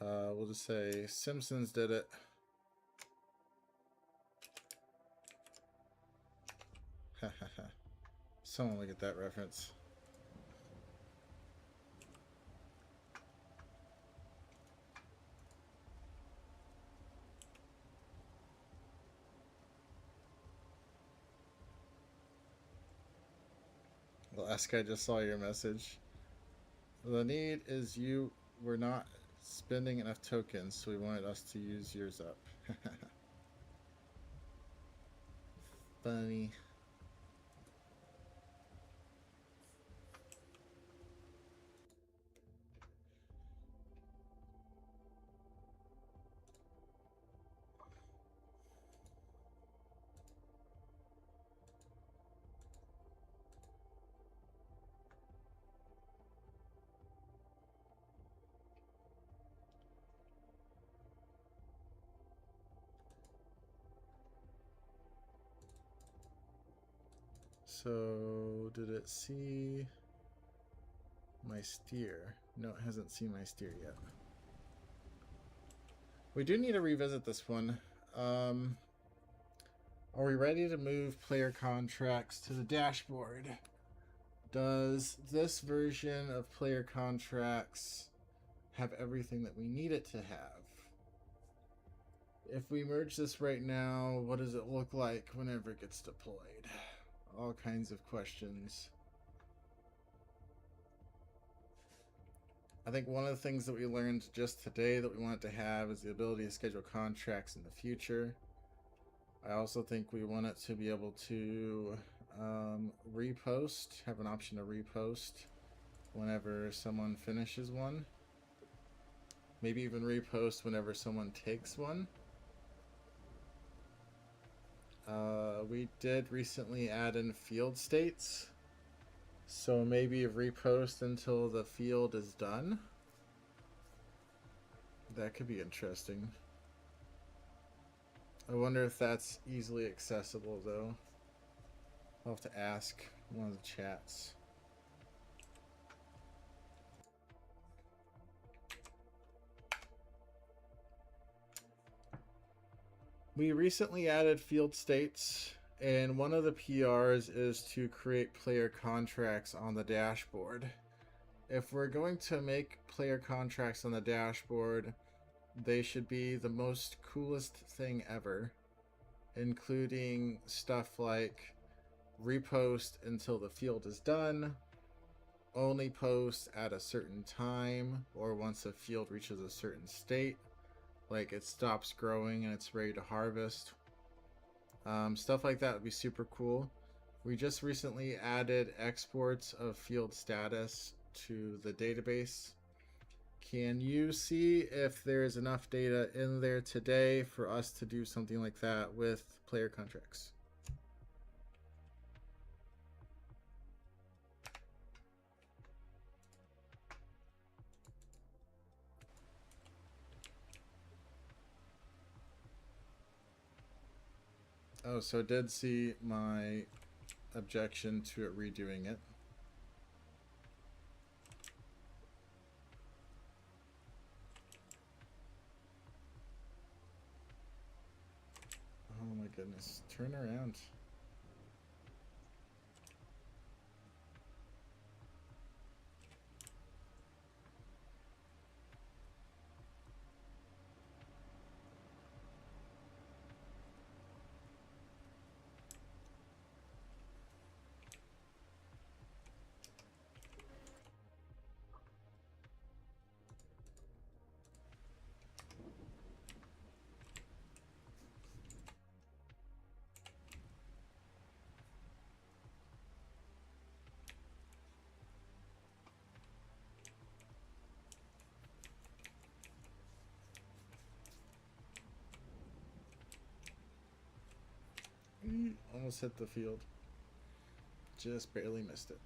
We'll just say Simpsons did it. Someone will get that reference. The last guy just saw your message. The need is you were not spending enough tokens, so we wanted us to use yours up. Funny. So, did it see my steer? No, it hasn't seen my steer yet. We do need to revisit this one. Are we ready to move player contracts to the dashboard? Does this version of player contracts have everything that we need it to have? If we merge this right now, what does it look like whenever it gets deployed? All kinds of questions. I think one of the things that we learned just today that we want to have is the ability to schedule contracts in the future. I also think we want it to be able to repost, have an option to repost whenever someone finishes one. Maybe even repost whenever someone takes one. We did recently add in field states. So maybe repost until the field is done. That could be interesting. I wonder if that's easily accessible though. I'll have to ask one of the chats. We recently added field states, and one of the PRs is to create player contracts on the dashboard. If we're going to make player contracts on the dashboard, they should be the most coolest thing ever, including stuff like repost until the field is done, only post at a certain time or once a field reaches a certain state, like it stops growing and it's ready to harvest. Stuff like that would be super cool. We just recently added exports of field status to the database. Can you see if there's enough data in there today for us to do something like that with player contracts? Oh, so it did see my objection to it redoing it. Oh my goodness. Turn around. Almost hit the field. Just barely missed it.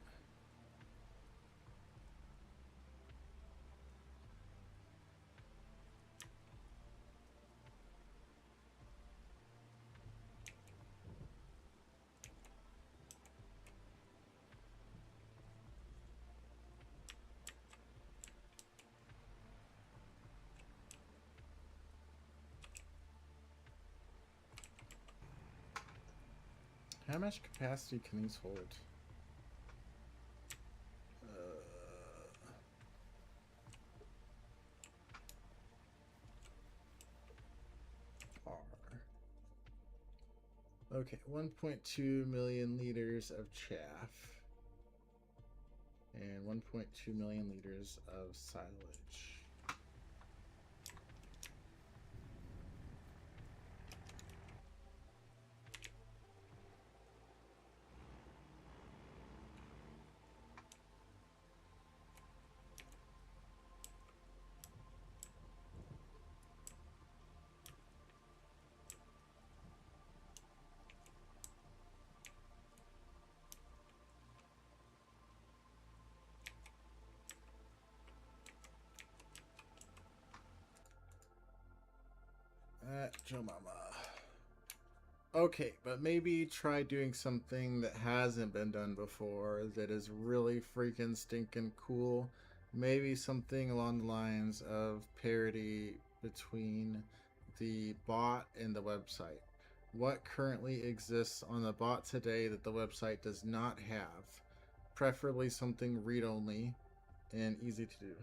How much capacity can these hold? R. Okay, 1.2 million liters of chaff. And 1.2 million liters of silage. Joe Mama. Okay, but maybe try doing something that hasn't been done before that is really freaking stinking cool. Maybe something along the lines of parity between the bot and the website. What currently exists on the bot today that the website does not have? Preferably something read only and easy to do.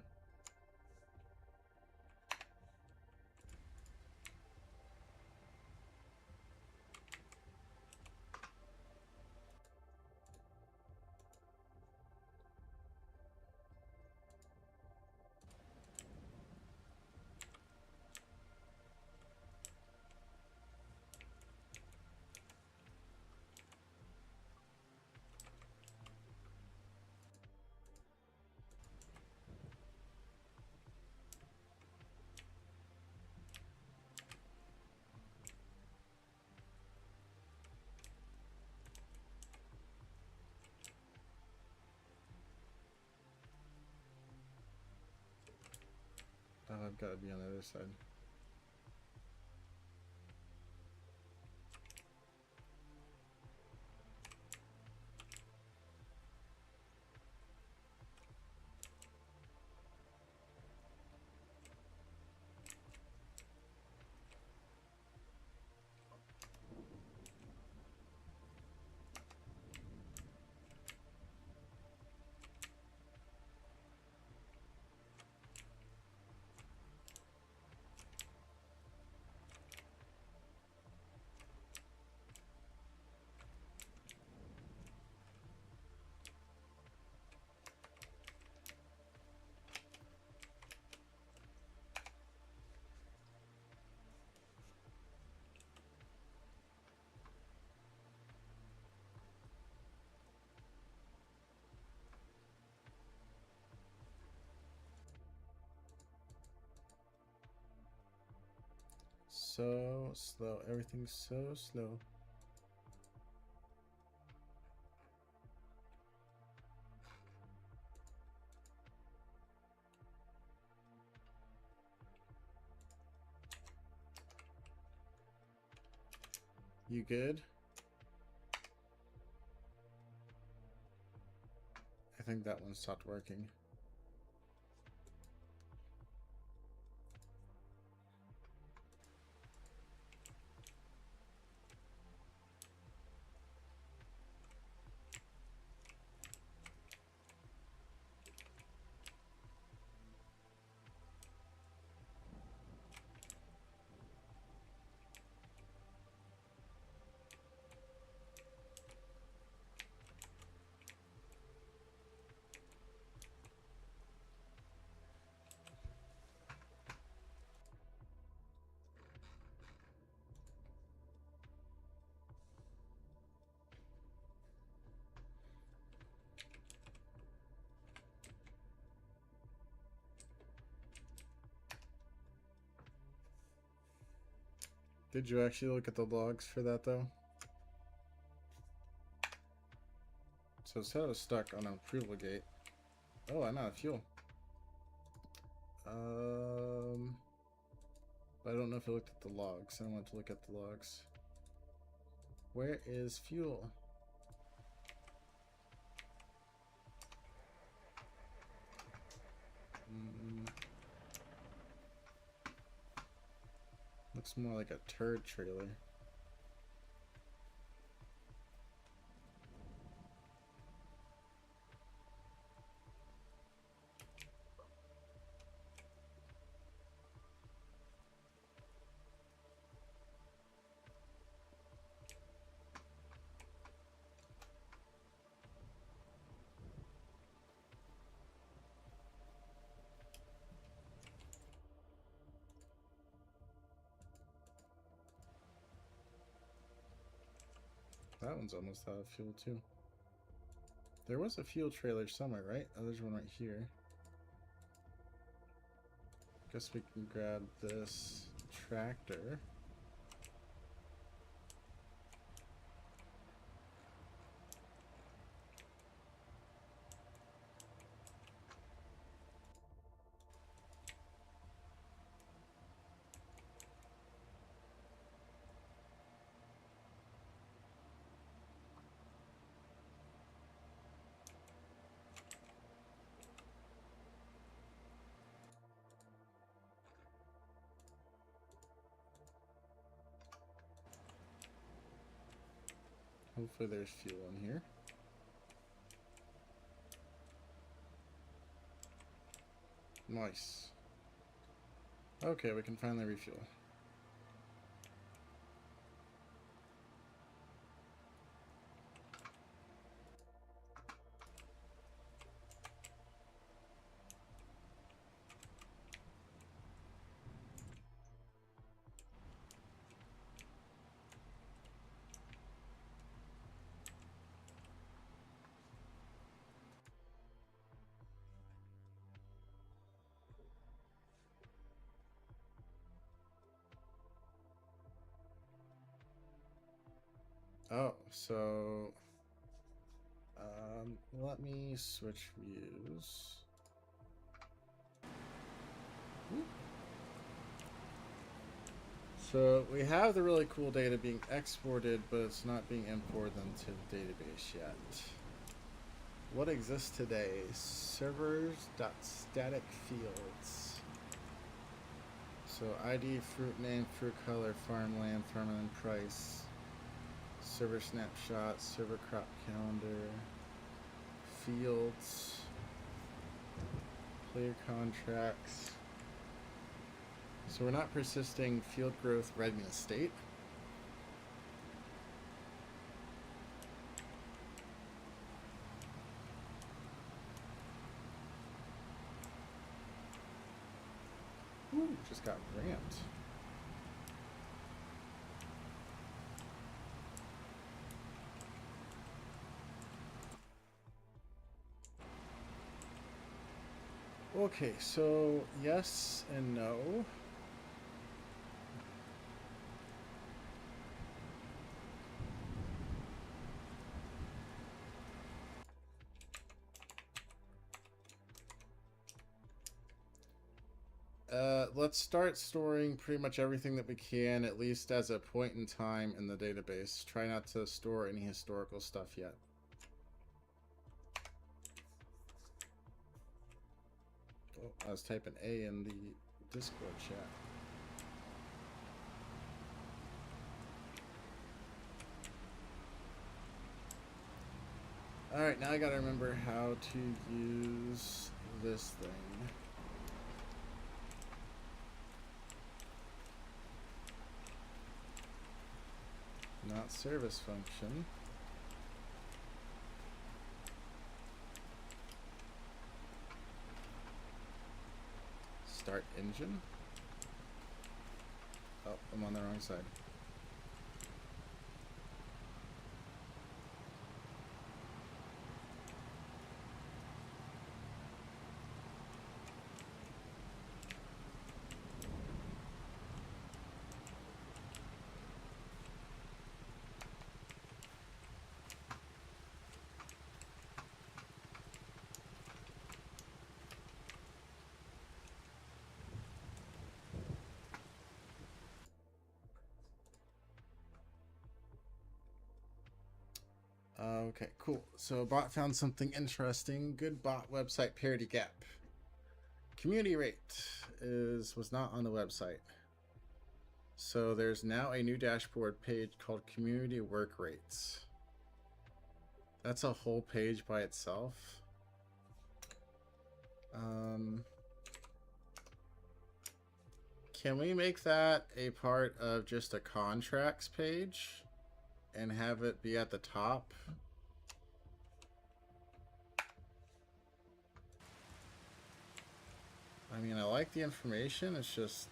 Oh, I've got to be on the other side. So slow. Everything's so slow. You good? I think that one stopped working. Did you actually look at the logs for that though? So it said I was stuck on an approval gate. Oh, I'm out of fuel. I don't know if I looked at the logs. I want to look at the logs. Where is fuel? Looks more like a turd trailer. That one's almost out of fuel too. There was a fuel trailer somewhere, right? Oh, there's one right here. Guess we can grab this tractor. Hopefully there's fuel in here. Nice. Okay, we can finally refuel. Oh, so let me switch views. So we have the really cool data being exported, but it's not being imported into the database yet. What exists today? Servers.static fields. So ID, fruit name, fruit color, farmland, farmland price, server snapshot, server crop calendar, fields, player contracts. So we're not persisting field growth readiness state. Ooh, just got ramped. Okay, so yes and no. Let's start storing pretty much everything that we can, at least as a point in time in the database. Try not to store any historical stuff yet. Oh, I was typing A in the Discord chat. Alright, now I gotta remember how to use this thing. Not service function. Start engine. Oh, I'm on the wrong side. Okay, cool. So bot found something interesting. Good bot website parity gap. Community rate was not on the website. So there's now a new dashboard page called community work rates. That's a whole page by itself. Can we make that a part of just a contracts page and have it be at the top? I mean, I like the information. It's just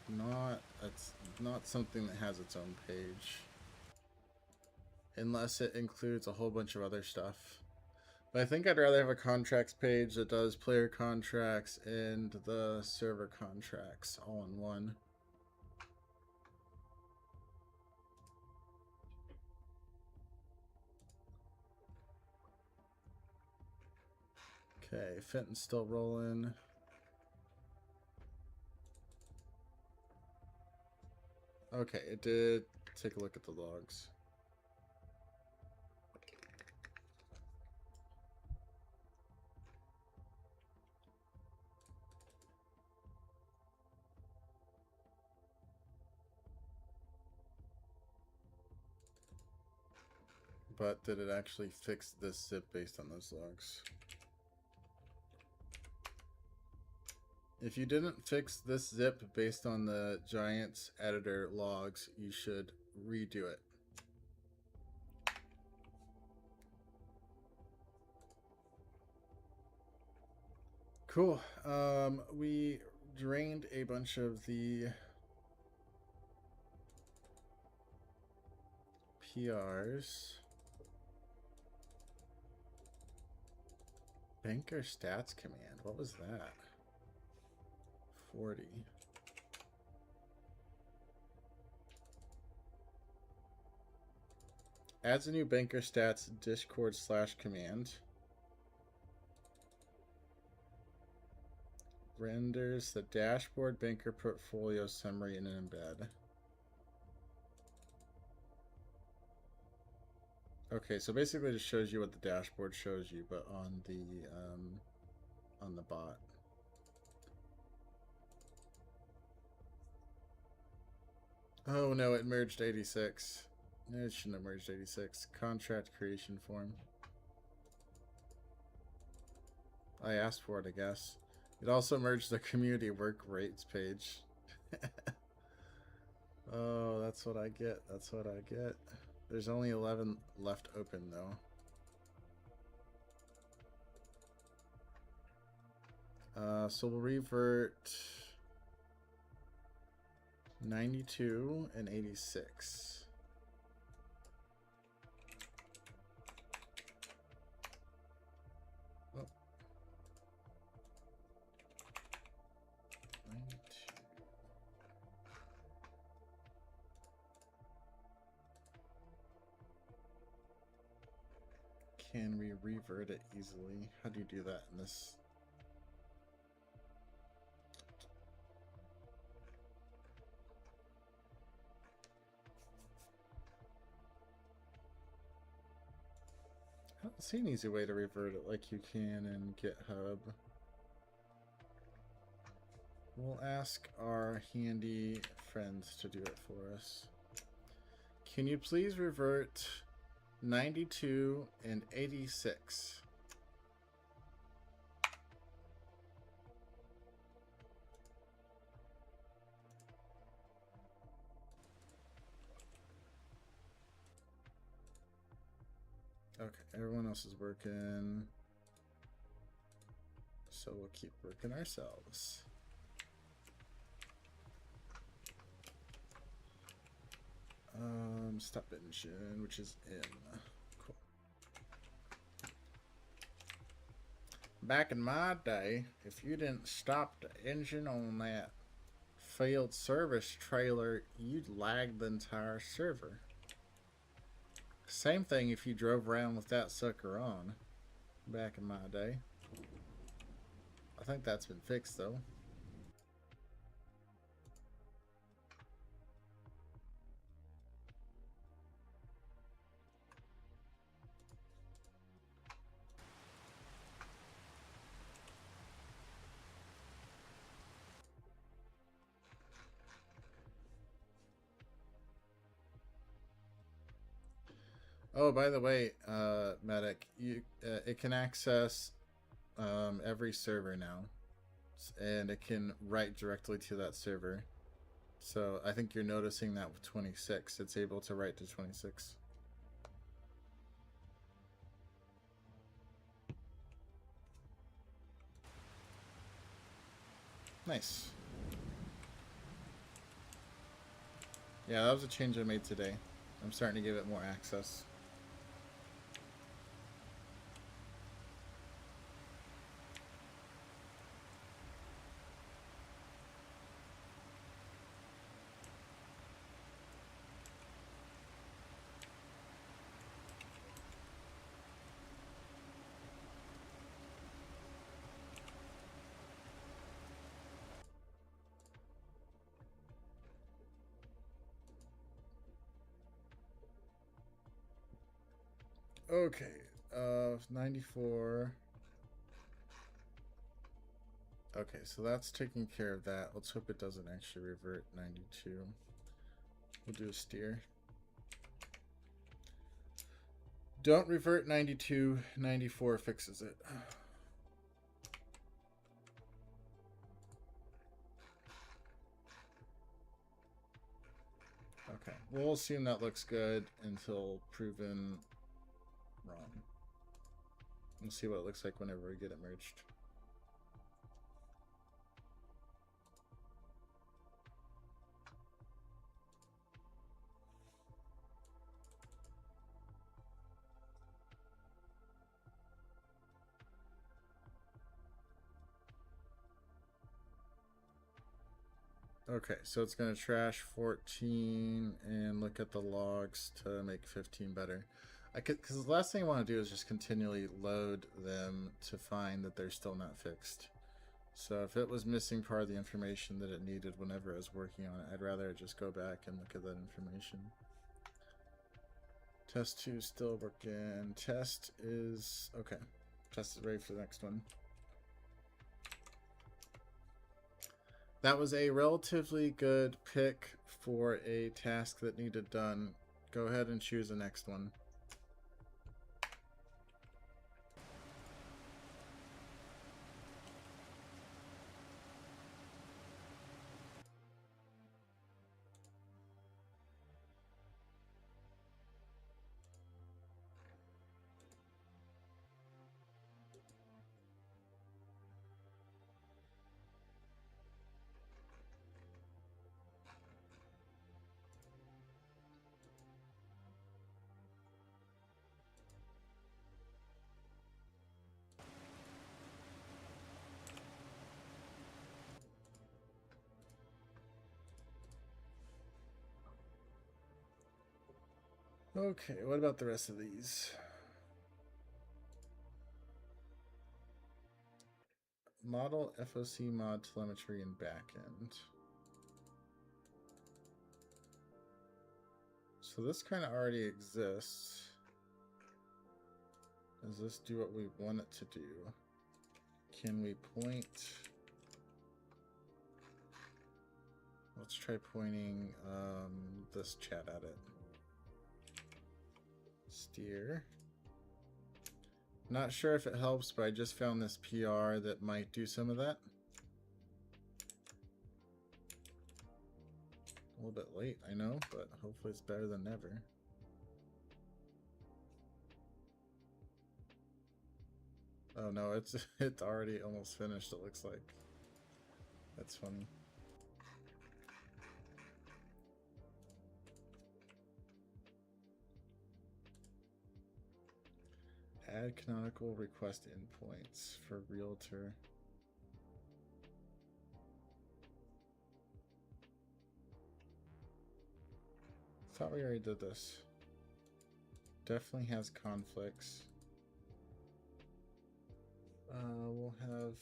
it's not something that has its own page. Unless it includes a whole bunch of other stuff. But I think I'd rather have a contracts page that does player contracts and the server contracts all in one. Okay, Fenton's still rolling. Okay, it did take a look at the logs. but did it actually fix this zip based on those logs? If you didn't fix this zip based on the Giants editor logs, you should redo it. Cool. We drained a bunch of the PRs. Banker stats command. What was that? 40. Adds a new banker stats Discord / command. Renders the dashboard banker portfolio summary in an embed. Okay, so basically it just shows you what the dashboard shows you, but on the bot. Oh no, it merged 86. No, it shouldn't have merged 86. Contract creation form. I asked for it, I guess. It also merged the community work rates page. Oh, that's what I get. That's what I get. There's only 11 left open, though. So we'll revert 92 and 86. Oh. 92. Can we revert it easily? How do you do that in this? I don't see an easy way to revert it like you can in GitHub. We'll ask our handy friends to do it for us. Can you please revert 92 and 86? Okay, everyone else is working. So we'll keep working ourselves. Stop engine, which is in. Cool. Back in my day, if you didn't stop the engine on that field service trailer, you'd lag the entire server. Same thing if you drove around with that sucker on. Back in my day. I think that's been fixed though. Oh, by the way, Medic, it can access every server now, and it can write directly to that server. So I think you're noticing that with 26, it's able to write to 26. Nice. Yeah, that was a change I made today. I'm starting to give it more access. Okay, 94. Okay, so that's taking care of that. Let's hope it doesn't actually revert 92. We'll do a steer. Don't revert 92. 94 fixes it. Okay, we'll assume that looks good until proven wrong. We'll see what it looks like whenever we get it merged. Okay, so it's going to trash 14 and look at the logs to make 15 better. Because the last thing I want to do is just continually load them to find that they're still not fixed. So if it was missing part of the information that it needed whenever I was working on it, I'd rather just go back and look at that information. Test 2 is still working. Test is... okay. Test is ready for the next one. That was a relatively good pick for a task that needed done. Go ahead and choose the next one. Okay, what about the rest of these? Model FOC mod telemetry and backend. So this kind of already exists. Does this do what we want it to do? Can we point? Let's try pointing this chat at it. Steer. Not sure if it helps, but I just found this PR that might do some of that. A little bit late, I know, but hopefully it's better than never. Oh no, it's already almost finished, it looks like. That's funny. Add canonical request endpoints for realtor. Thought we already did this. Definitely has conflicts. We'll have...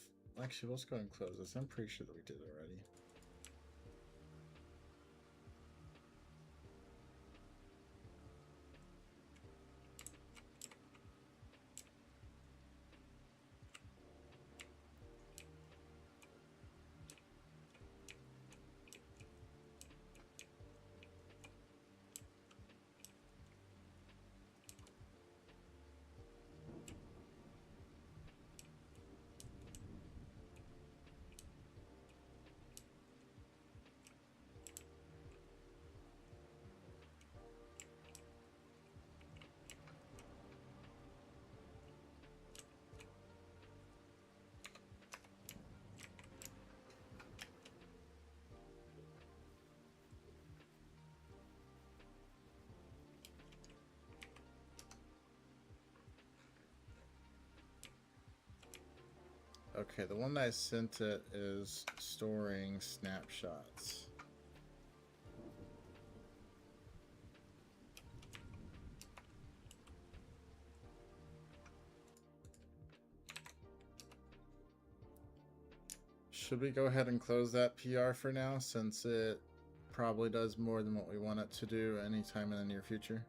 actually, let's go ahead and close this. I'm pretty sure that we did it already. Okay, the one that I sent it is storing snapshots. Should we go ahead and close that PR for now, since it probably does more than what we want it to do anytime in the near future?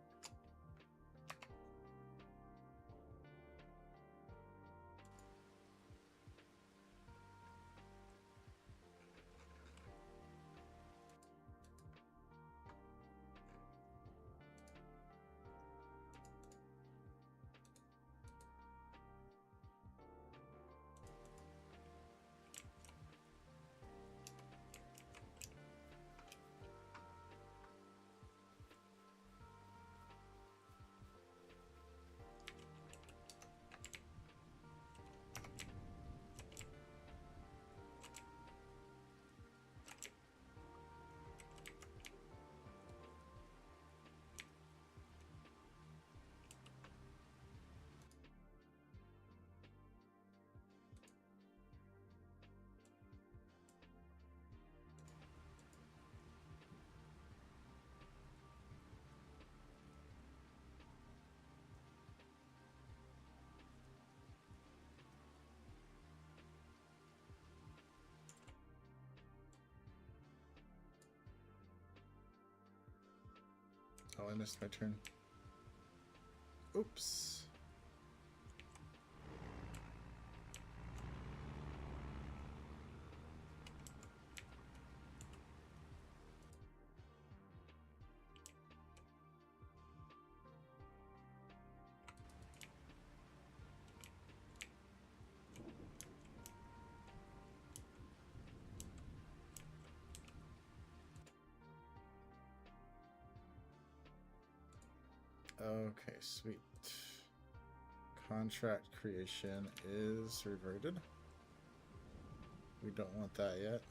Oh, I missed my turn. Oops. Okay, sweet. Contract creation is reverted. We don't want that yet.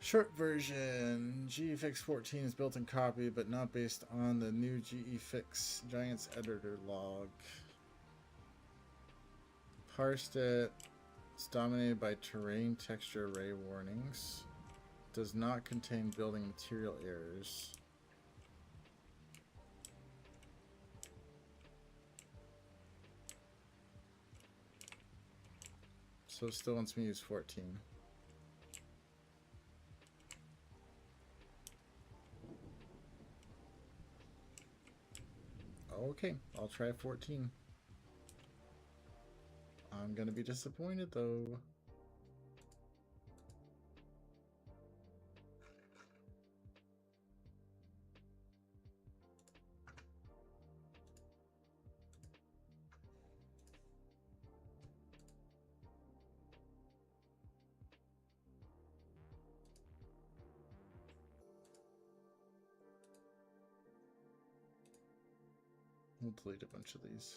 Short version. GEFix 14 is built-in copy, but not based on the new GEFix Giants editor log. Parsed it. It's dominated by terrain texture array warnings. Does not contain building material errors. So it still wants me to use 14. Okay, I'll try 14. I'm gonna be disappointed though. We'll delete a bunch of these.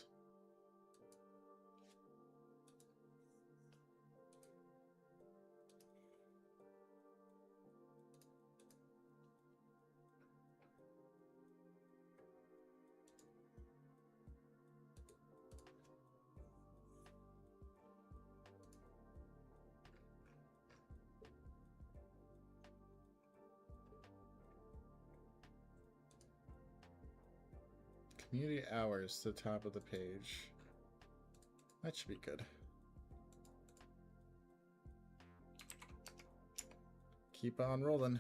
Community hours to the top of the page. That should be good. Keep on rolling.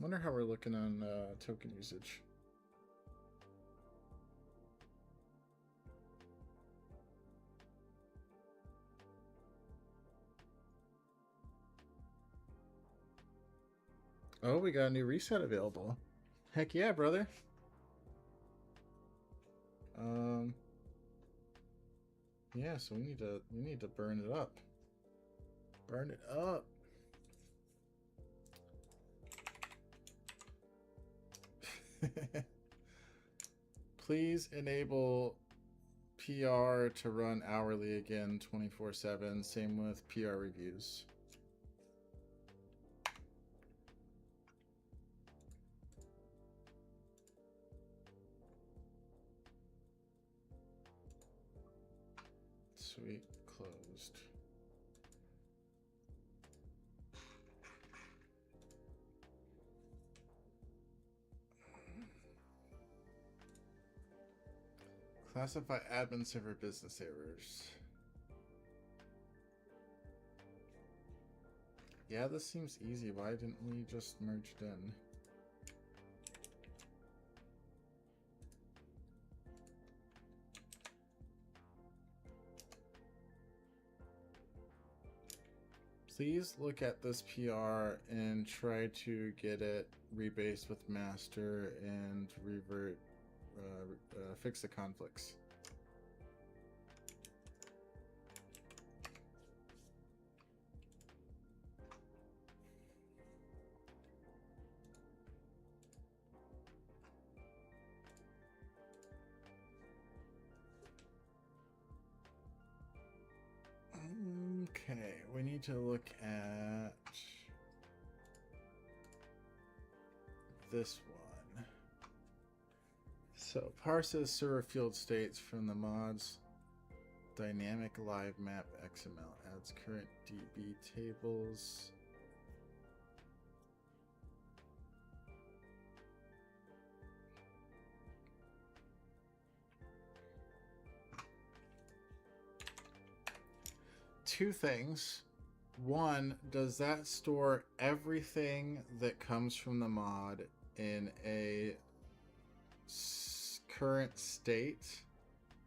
Wonder how we're looking on token usage. Oh, we got a new reset available. Heck yeah, brother. Yeah, so we need to burn it up. Burn it up. Please enable PR to run hourly again 24/7. Same with PR reviews. Sweet, closed. Classify admin server business errors. Yeah, this seems easy. Why didn't we just merge it in? Please look at this PR and try to get it rebased with master and revert, fix the conflicts. Okay, we need to look at this one. So parses server field states from the mods dynamic live map XML, adds current DB tables. Two things. One, does that store everything that comes from the mod in a current state,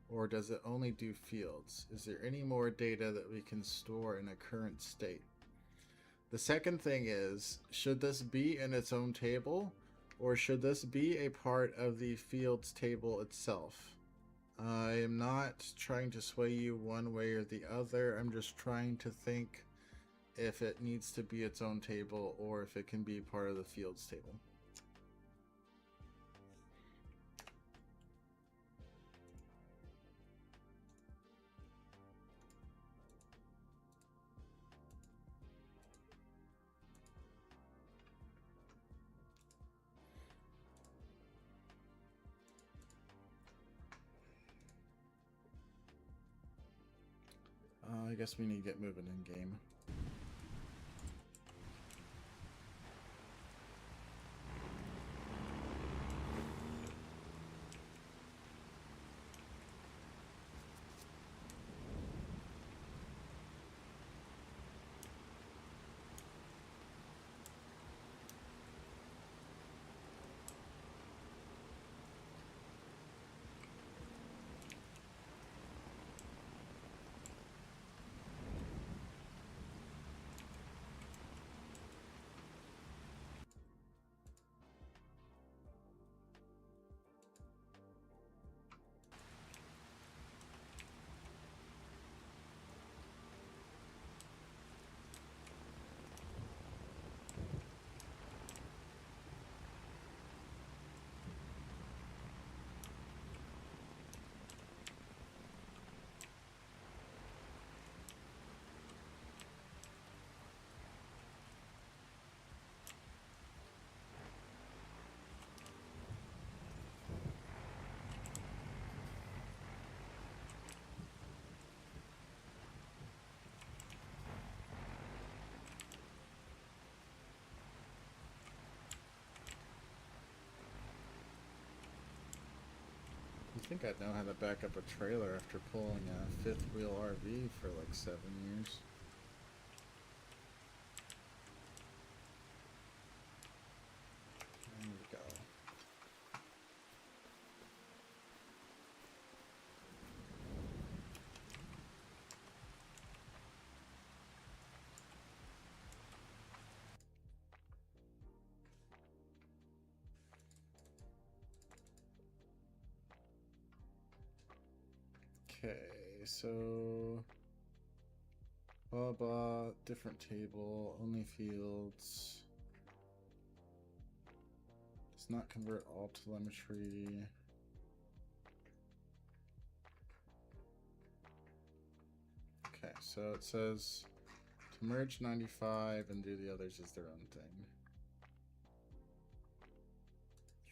or does it only do fields? Is there any more data that we can store in a current state? The second thing is, should this be in its own table, or should this be a part of the fields table itself? I am not trying to sway you one way or the other. I'm just trying to think if it needs to be its own table or if it can be part of the fields table. I guess we need to get moving in game. I think I'd know how to back up a trailer after pulling a fifth wheel RV for like 7 years. There we go. Okay, so blah blah, different table, only fields. Does not convert all telemetry. Okay, so it says to merge 95 and do the others as their own thing.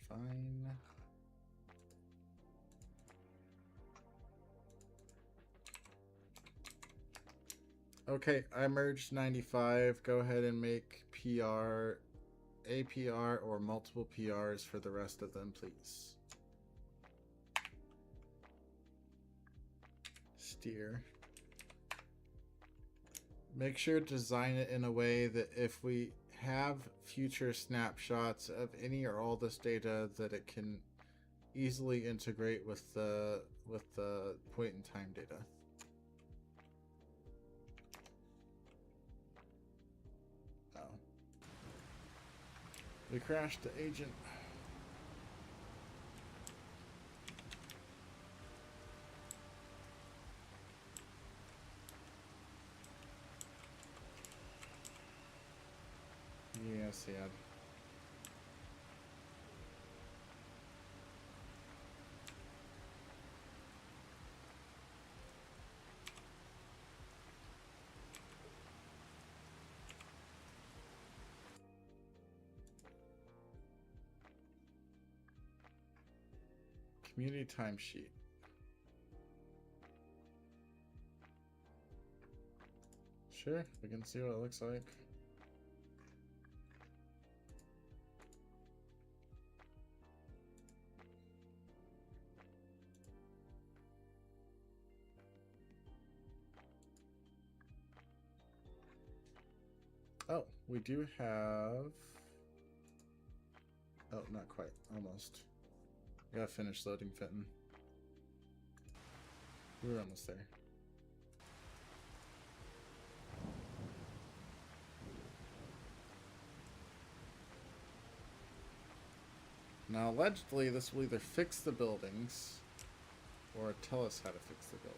Fine. Okay, I merged 95. Go ahead and make PR, APR, or multiple PRs for the rest of them, please. Steer. Make sure to design it in a way that if we have future snapshots of any or all this data, that it can easily integrate with the point in time data. We crashed the agent. Yeah, sad. Community timesheet. Sure, we can see what it looks like. Oh, we do have... Oh, not quite. Almost. Gotta finish loading Fenton. We were almost there. Now, allegedly, this will either fix the buildings or tell us how to fix the buildings.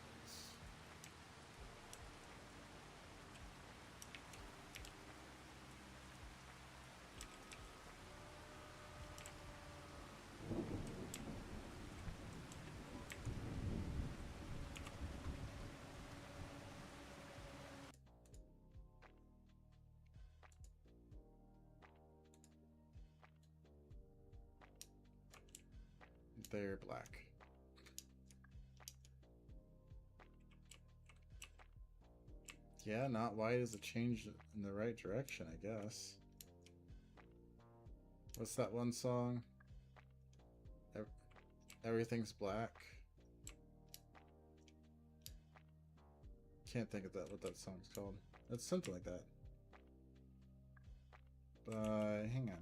They're black. Yeah, not white is a change in the right direction, I guess. What's that one song? Everything's black. Can't think of that. What that song's called. It's something like that. But hang on.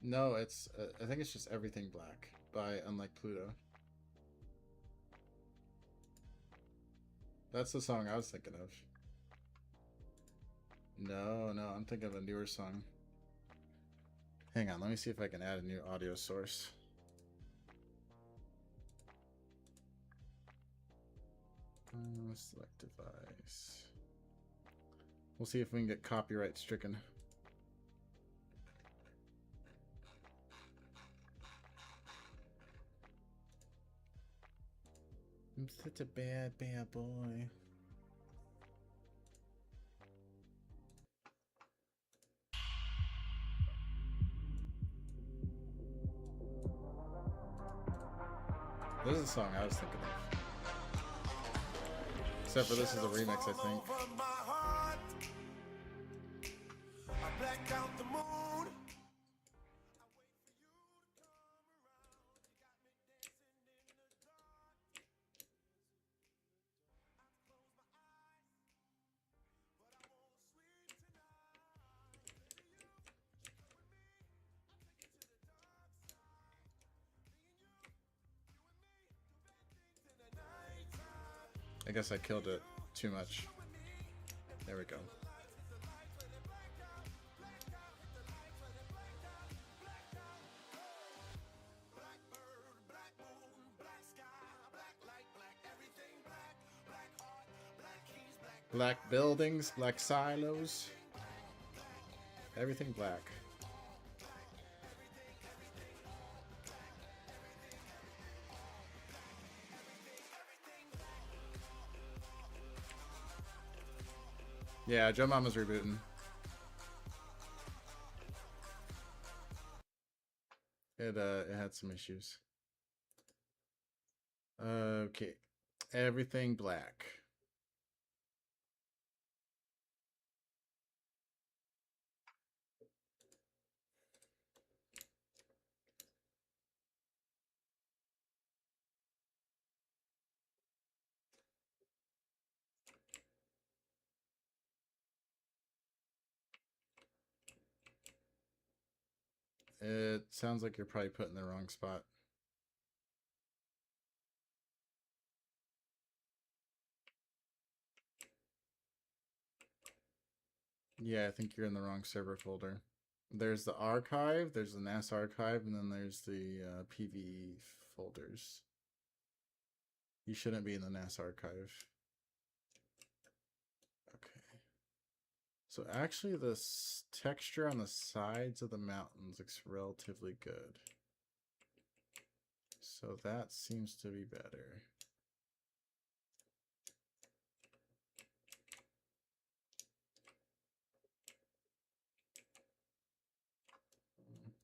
No, it's I think it's just Everything Black by Unlike Pluto. That's the song I was thinking of. No, I'm thinking of a newer song. Hang on, let me see if I can add a new audio source. Select device. We'll see if we can get copyright stricken. I'm such a bad boy. This is a song I was thinking of. Except for this is a remix, I think. I guess I killed it too much. There we go. Black buildings, black silos, everything black. Yeah, Joe Mama's rebooting. It had some issues. Okay, everything black. It sounds like you're probably put in the wrong spot. Yeah, I think you're in the wrong server folder. There's the archive, there's the NAS archive, and then there's the PV folders. You shouldn't be in the NAS archive. Okay. So actually the texture on the sides of the mountains looks relatively good. So that seems to be better.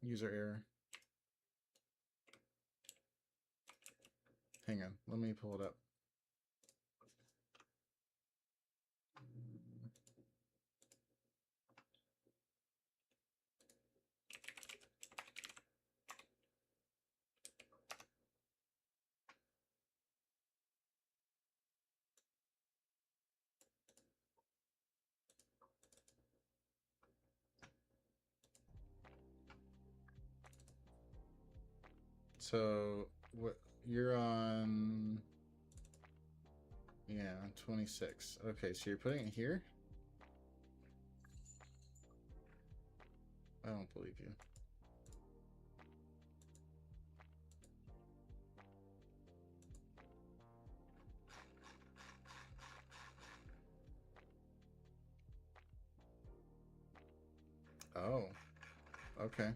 User error. Hang on, let me pull it up. So what you're on? Yeah, 26. Okay, so you're putting it here? I don't believe you. Oh, okay.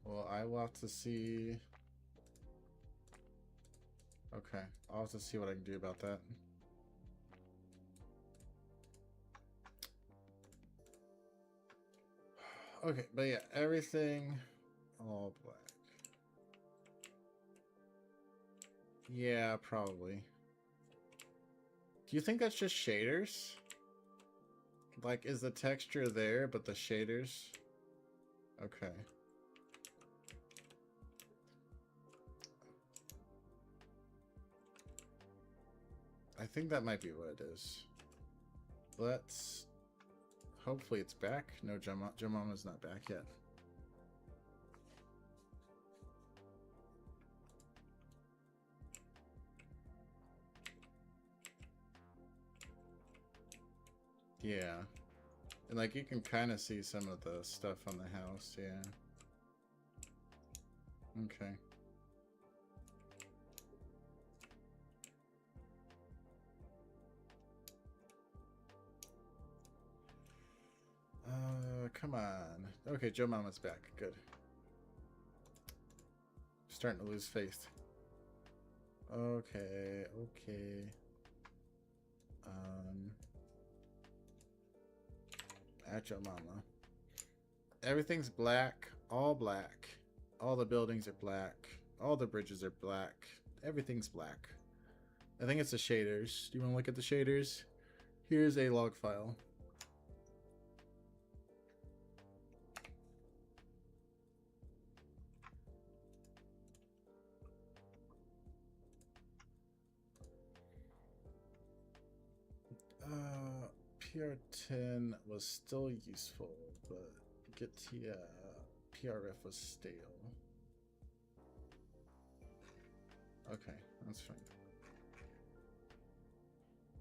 Well, I will have to see. Okay, I'll have to see what I can do about that. Okay, but yeah, everything all black. Yeah, probably. Do you think that's just shaders? Like, is the texture there, but the shaders? Okay. I think that might be what it is. Let's... Hopefully it's back. No, Jemama's not back yet. Yeah. And like you can kind of see some of the stuff on the house, yeah. Okay. Come on. Okay, Joe Mama's back. Good. Starting to lose faith. Okay, okay. At Joe Mama. Everything's black. All black. All the buildings are black. All the bridges are black. Everything's black. I think it's the shaders. Do you want to look at the shaders? Here's a log file. PR10 was still useful, but PRF was stale. Okay, that's fine.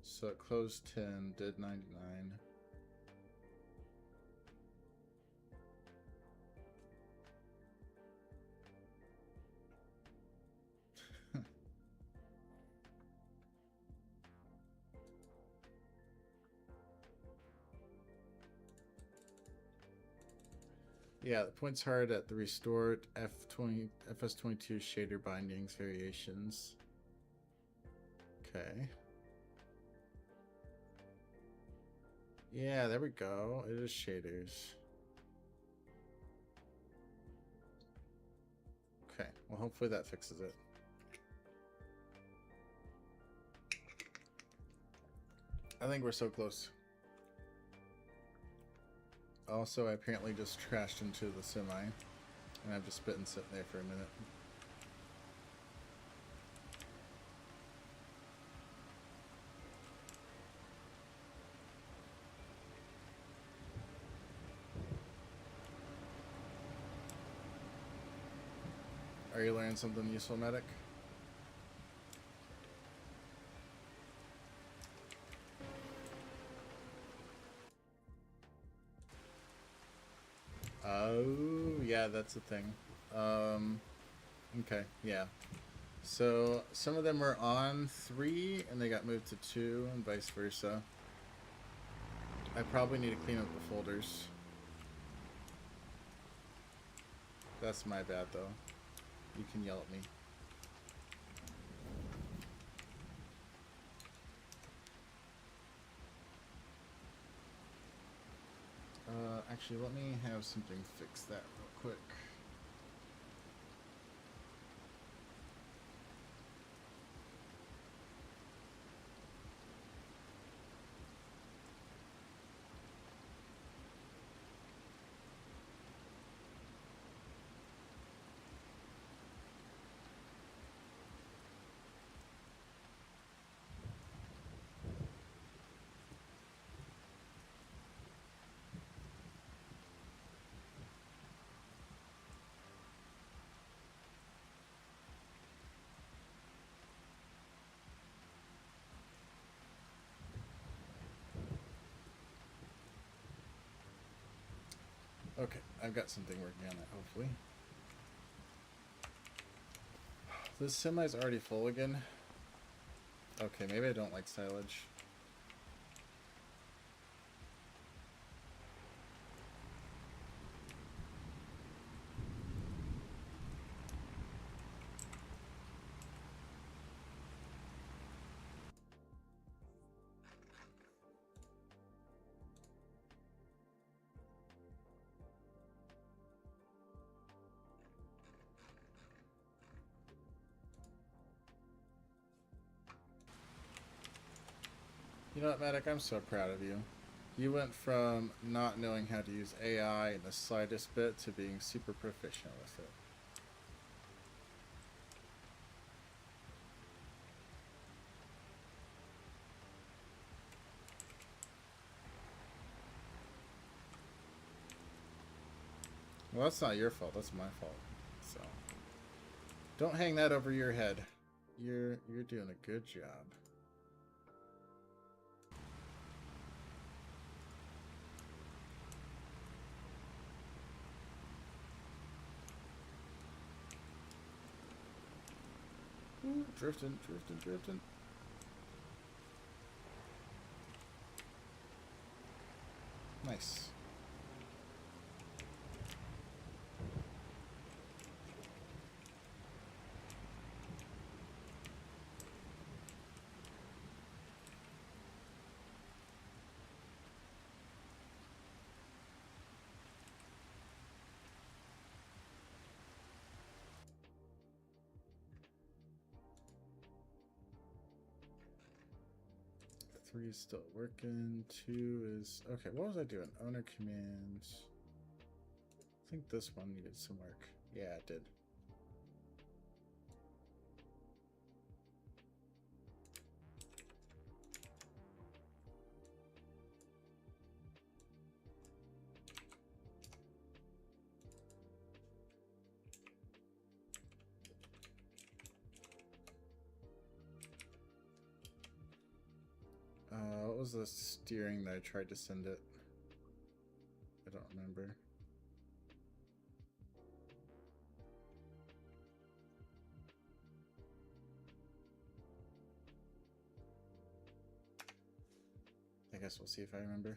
So it closed 10, did 99. Yeah, the point's hard at the restored FS22 shader bindings variations. Okay. Yeah, there we go. It is shaders. Okay, well hopefully that fixes it. I think we're so close. Also, I apparently just crashed into the semi, and I've just been sitting there for a minute. Are you learning something useful, medic? Oh, yeah, that's the thing. Okay, yeah. So, some of them were on 3, and they got moved to 2, and vice versa. I probably need to clean up the folders. That's my bad, though. You can yell at me. Actually, let me have something fix that real quick. Okay, I've got something working on that, hopefully. This semi's already full again. Okay, maybe I don't like silage. You know what, Medic? I'm so proud of you. You went from not knowing how to use AI in the slightest bit to being super proficient with it. Well, that's not your fault. That's my fault. So, don't hang that over your head. You're doing a good job. Ooh, drifting, drifting, drifting. Nice. Three is still working. Two is... Okay, what was I doing? Owner commands. I think this one needed some work. Yeah, it did. What was the steering that I tried to send it? I don't remember. I guess we'll see if I remember.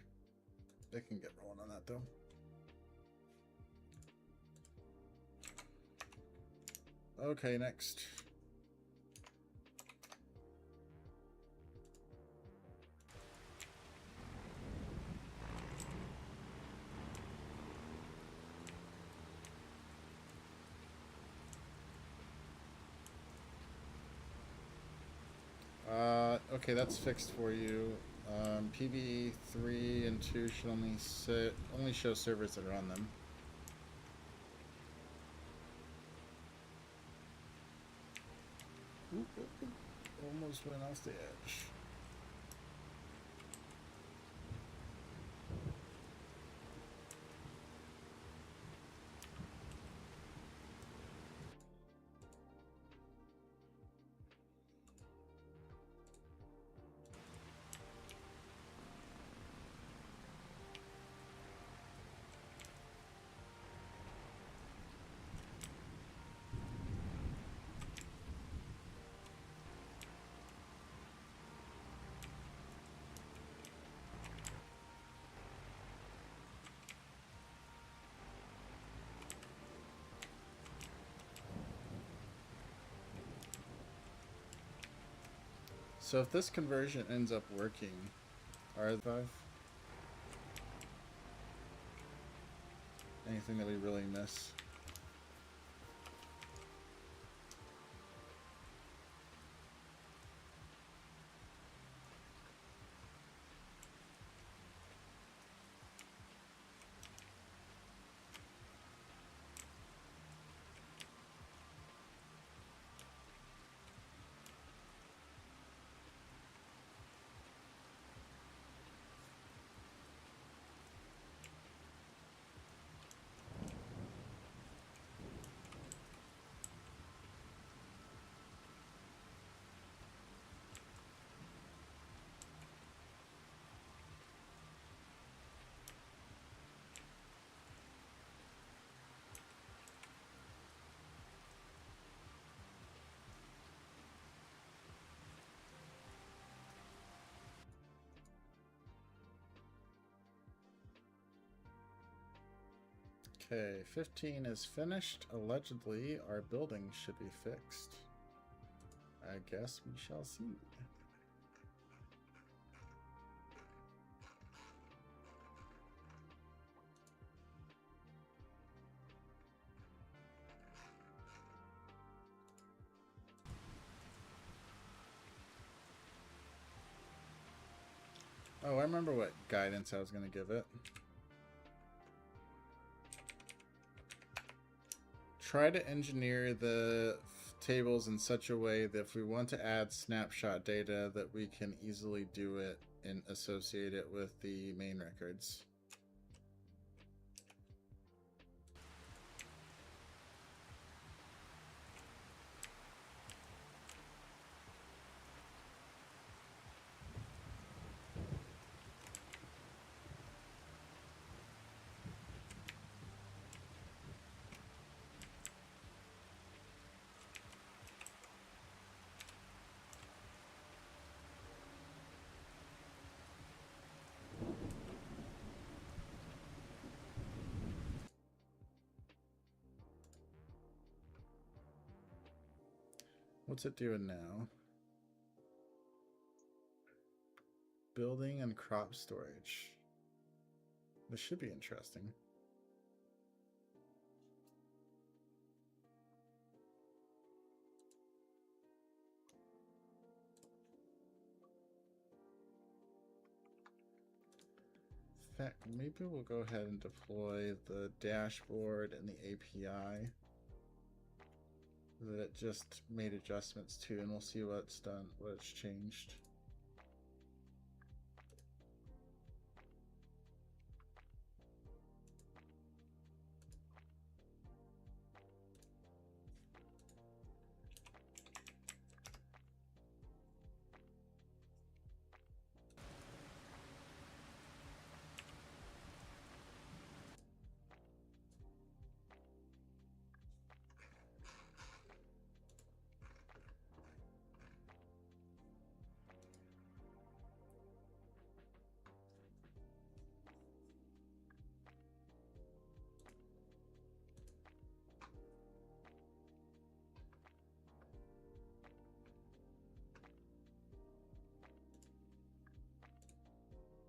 I can get rolling on that though. Okay, next. Okay, that's fixed for you. PB 3 and 2 should only show servers that are on them. Oop, oop, oop. Almost went off the edge. So if this conversion ends up working, R5, anything that we really miss? Okay, 15 is finished. Allegedly, our building should be fixed. I guess we shall see. Oh, I remember what guidance I was going to give it. Try to engineer the tables in such a way that if we want to add snapshot data, that we can easily do it and associate it with the main records. What's it doing now? Building and crop storage. This should be interesting. In fact, maybe we'll go ahead and deploy the dashboard and the API that it just made adjustments to, and we'll see what's done, what's changed.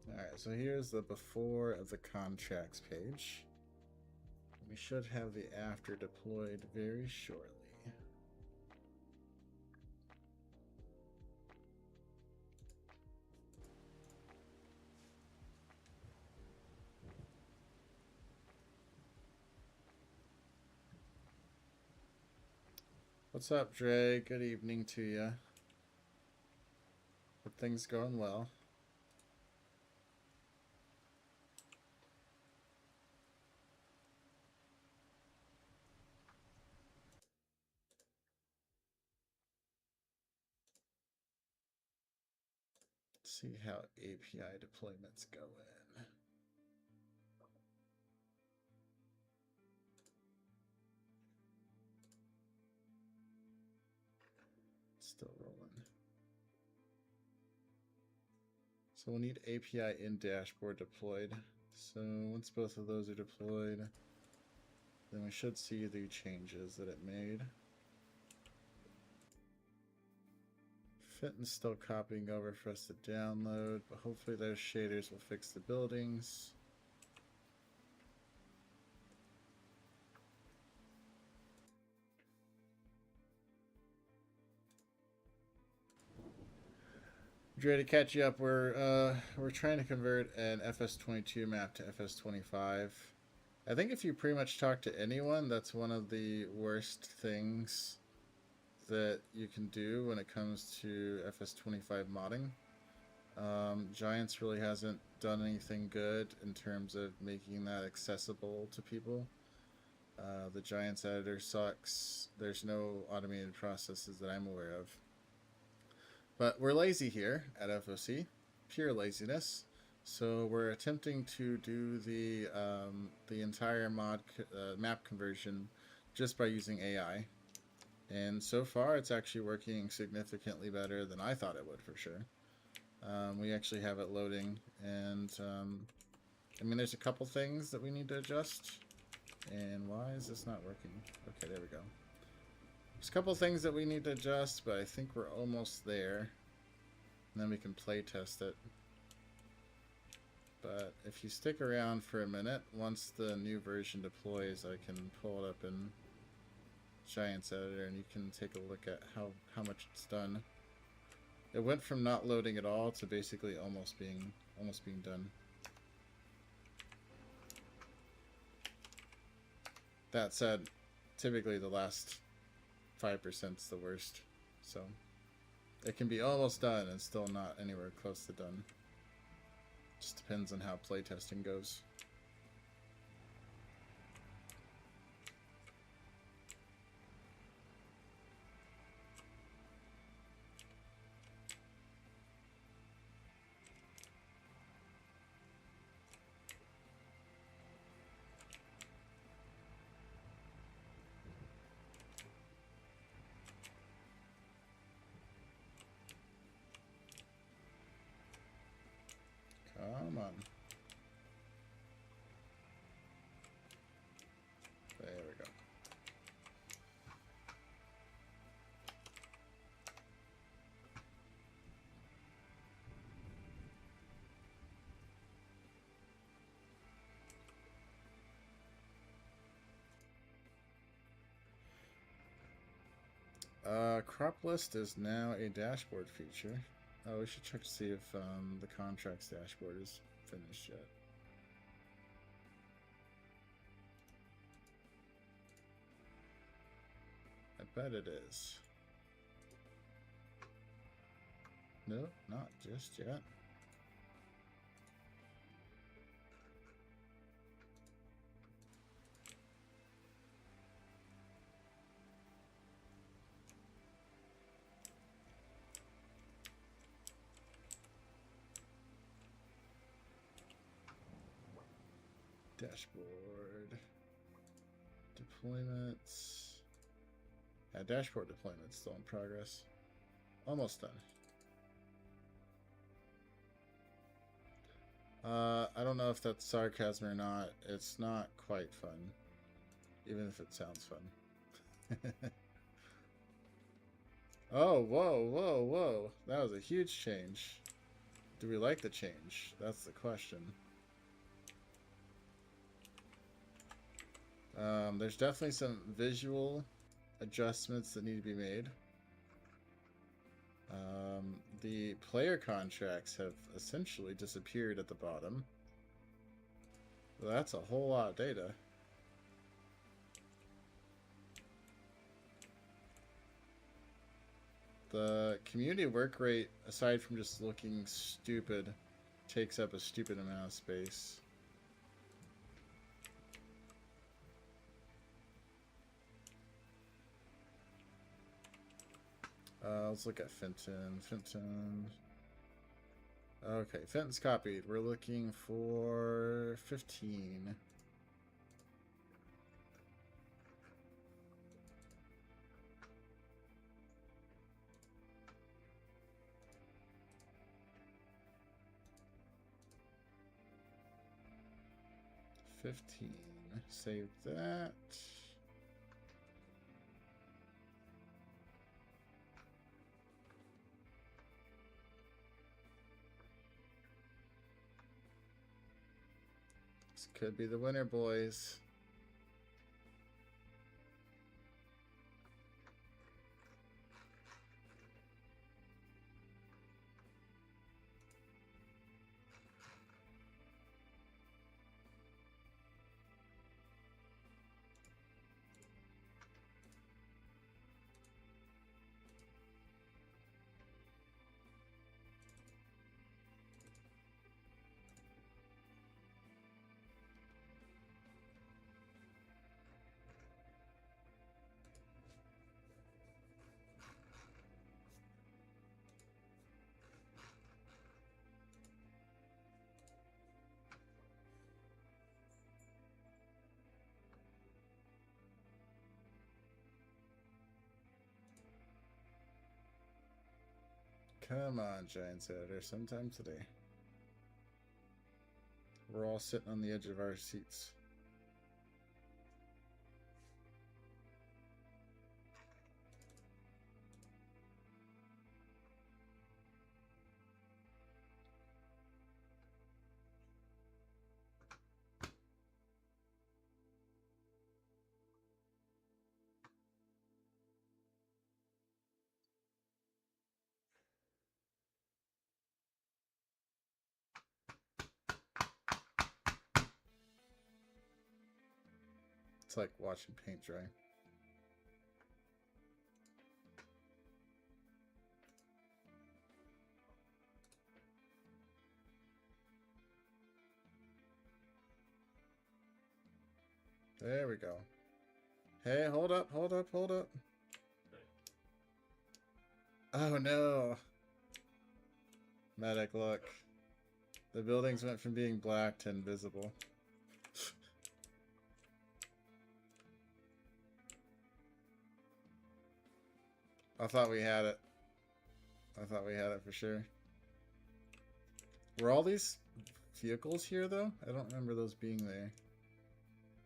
Alright, so here's the before of the contracts page. We should have the after deployed very shortly. What's up, Dre? Good evening to you. Hope things going well. See how API deployments go in. Still rolling. So we'll need API in dashboard deployed. So once both of those are deployed, then we should see the changes that it made. Fitton's still copying over for us to download, but hopefully those shaders will fix the buildings. Dre, to catch you up, we're trying to convert an FS22 map to FS25. I think if you pretty much talk to anyone, that's one of the worst things that you can do when it comes to FS25 modding. Giants really hasn't done anything good in terms of making that accessible to people. The Giants editor sucks. There's no automated processes that I'm aware of. But we're lazy here at FOC, pure laziness. So we're attempting to do the entire map conversion just by using AI. And so far, it's actually working significantly better than I thought it would, for sure. We actually have it loading, and I mean, there's a couple things that we need to adjust. And why is this not working? Okay, there we go. There's a couple things that we need to adjust, but I think we're almost there. And then we can play test it. But if you stick around for a minute, once the new version deploys, I can pull it up in Giants Editor and you can take a look at how much it's done. It went from not loading at all to basically almost being done. That said, typically the last 5% is the worst. So it can be almost done and still not anywhere close to done. Just depends on how playtesting goes. Come on. There we go. Crop list is now a dashboard feature. Oh, we should check to see if the contracts dashboard is finished yet. I bet it is. Nope, not just yet. Dashboard deployments. Yeah, dashboard deployment still in progress. Almost done. I don't know if that's sarcasm or not. It's not quite fun, even if it sounds fun. Oh, whoa, whoa, whoa. That was a huge change. Do we like the change? That's the question. There's definitely some visual adjustments that need to be made. The player contracts have essentially disappeared at the bottom. Well, that's a whole lot of data. The community work rate, aside from just looking stupid, takes up a stupid amount of space. Let's look at Fenton. Okay, Fenton's copied. We're looking for 15. Save that. This could be the winner, boys. Come on, Giants Editor, sometime today. We're all sitting on the edge of our seats. It's like watching paint dry. There we go. Hey, hold up, hold up, hold up. Oh no. Medic, look. The buildings went from being black to invisible. I thought we had it. I thought we had it for sure. Were all these vehicles here though? I don't remember those being there.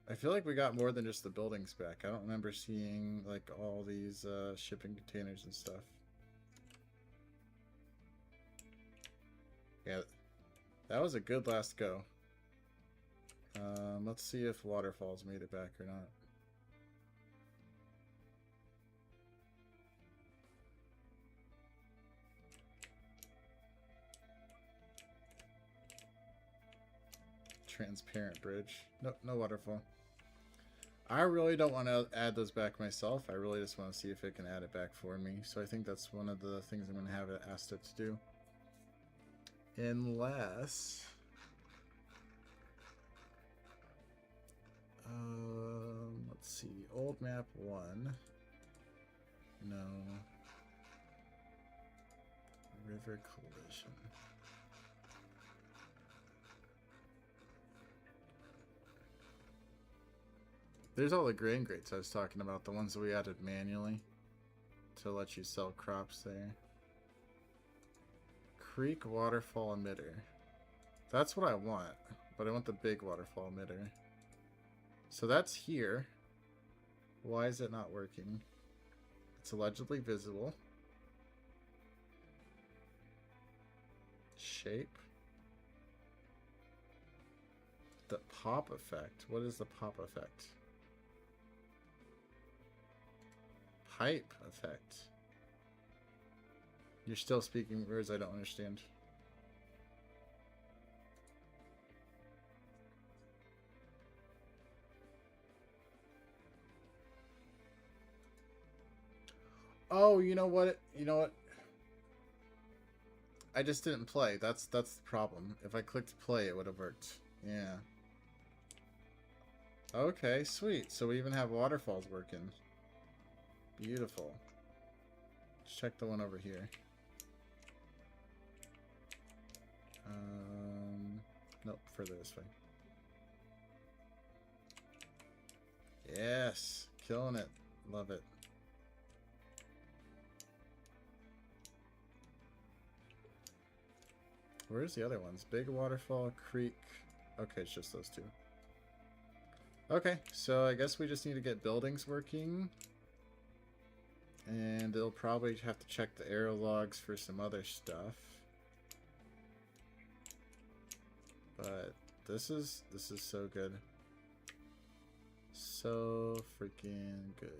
I feel like we got more than just the buildings back. I don't remember seeing like all these shipping containers and stuff. Yeah, that was a good last go. Let's see if Waterfalls made it back or not. Transparent bridge. Nope, no waterfall. I really don't want to add those back myself. I really just want to see if it can add it back for me. So I think that's one of the things I'm going to have it asked it to do. Unless... let's see. Old map 1. No. River collision. There's all the grain grates I was talking about, the ones that we added manually to let you sell crops there. Creek waterfall emitter. That's what I want, but I want the big waterfall emitter. So that's here. Why is it not working? It's allegedly visible. Shape. The pop effect. What is the pop effect? Pipe effect. You're still speaking words I don't understand. Oh, you know what? You know what? I just didn't play. That's the problem. If I clicked play, it would have worked. Yeah. Okay, sweet. So we even have waterfalls working. Beautiful. Let's check the one over here. Nope, further this way. Yes, killing it. Love it. Where's the other ones? Big waterfall, creek. Okay, it's just those two. Okay, so I guess we just need to get buildings working. And they'll probably have to check the arrow logs for some other stuff. But this is so good. So freaking good.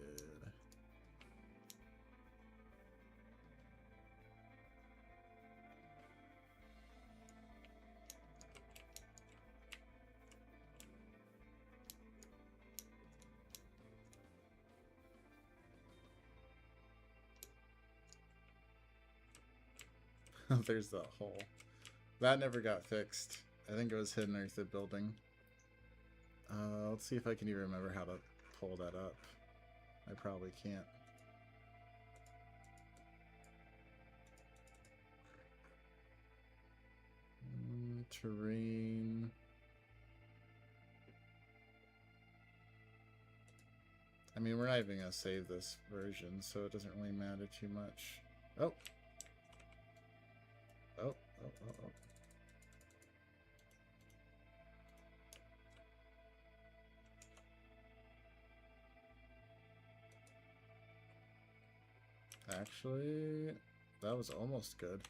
There's that hole. That never got fixed. I think it was hidden underneath the building. Let's see if I can even remember how to pull that up. I probably can't. Terrain. I mean, we're not even going to save this version, so it doesn't really matter too much. Oh. Oh. Actually, that was almost good.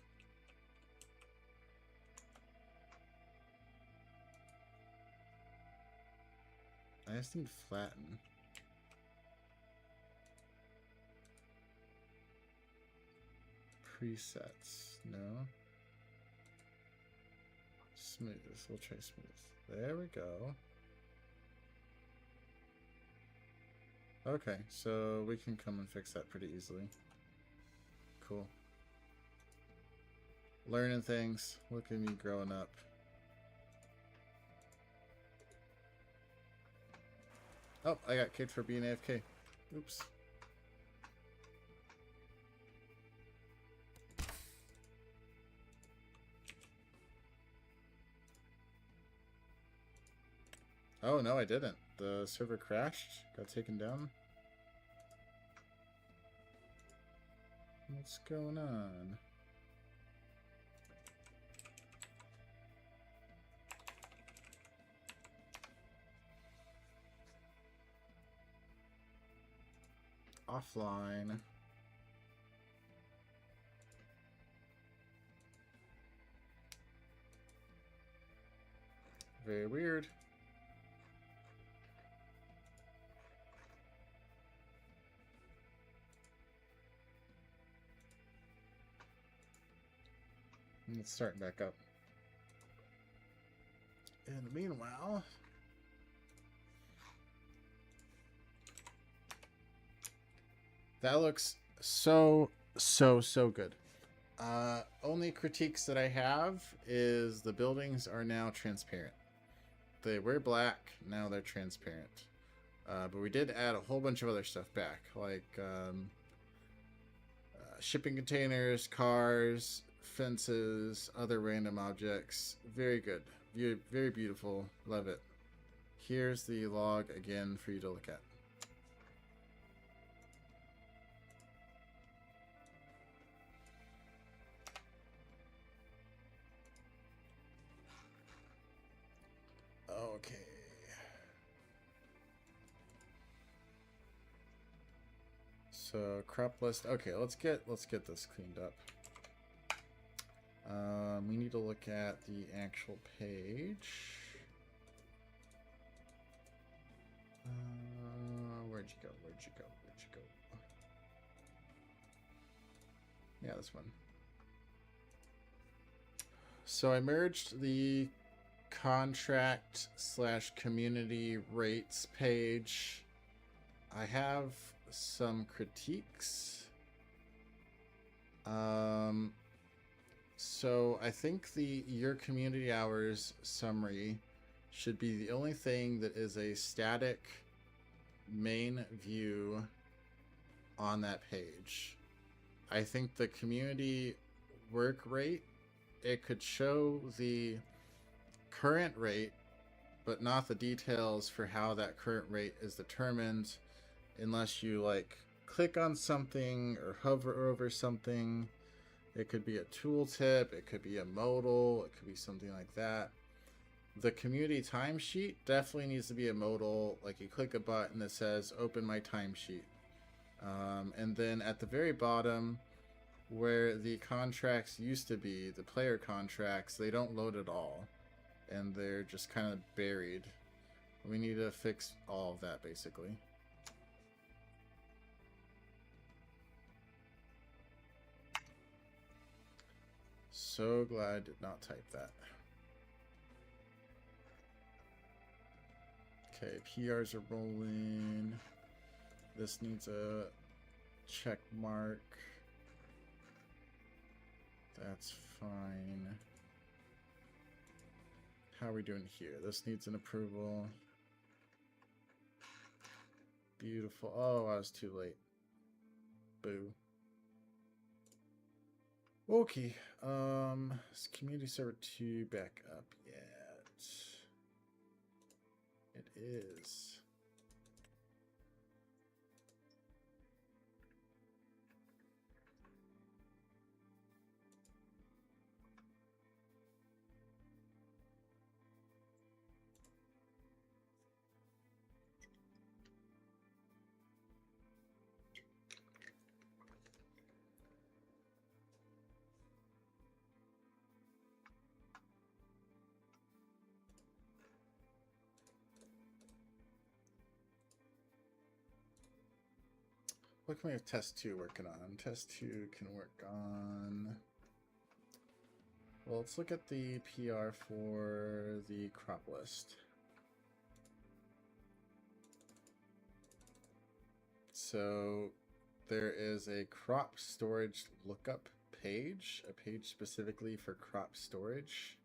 I just need flatten. Presets, no. Smooth, we'll try smooth. There we go. Okay, so we can come and fix that pretty easily. Cool. Learning things. Look at me growing up. Oh, I got kicked for being AFK. Oops. Oh, no, I didn't. The server crashed. Got taken down. What's going on? Offline. Very weird. It's starting back up. And meanwhile, that looks so good. Only critiques that I have is the buildings are now transparent. They were black, now they're transparent. But we did add a whole bunch of other stuff back, like shipping containers, cars, fences, other random objects. Very good. Very beautiful. Love it. Here's the log again for you to look at. Okay. So crop list. Okay, let's get this cleaned up. We need to look at the actual page. Where'd you go? Where'd you go? Where'd you go? Yeah, this one. So I merged the contract / community rates page. I have some critiques. So I think your community hours summary should be the only thing that is a static main view on that page. I think the community work rate, it could show the current rate, but not the details for how that current rate is determined unless you like click on something or hover over something. It could be a tooltip, it could be a modal, it could be something like that. The community timesheet definitely needs to be a modal, like you click a button that says open my timesheet. And then at the very bottom, where the contracts used to be, the player contracts, they don't load at all. And they're just kind of buried. We need to fix all of that, basically. So glad I did not type that. Okay, PRs are rolling. This needs a check mark. That's fine. How are we doing here? This needs an approval. Beautiful. Oh, I was too late. Boo. Okay. Is community server 2 back up yet? It is. What can we have test 2 working on? Test 2 can work on... Well, let's look at the PR for the crop list. So there is a crop storage lookup page, a page specifically for crop storage.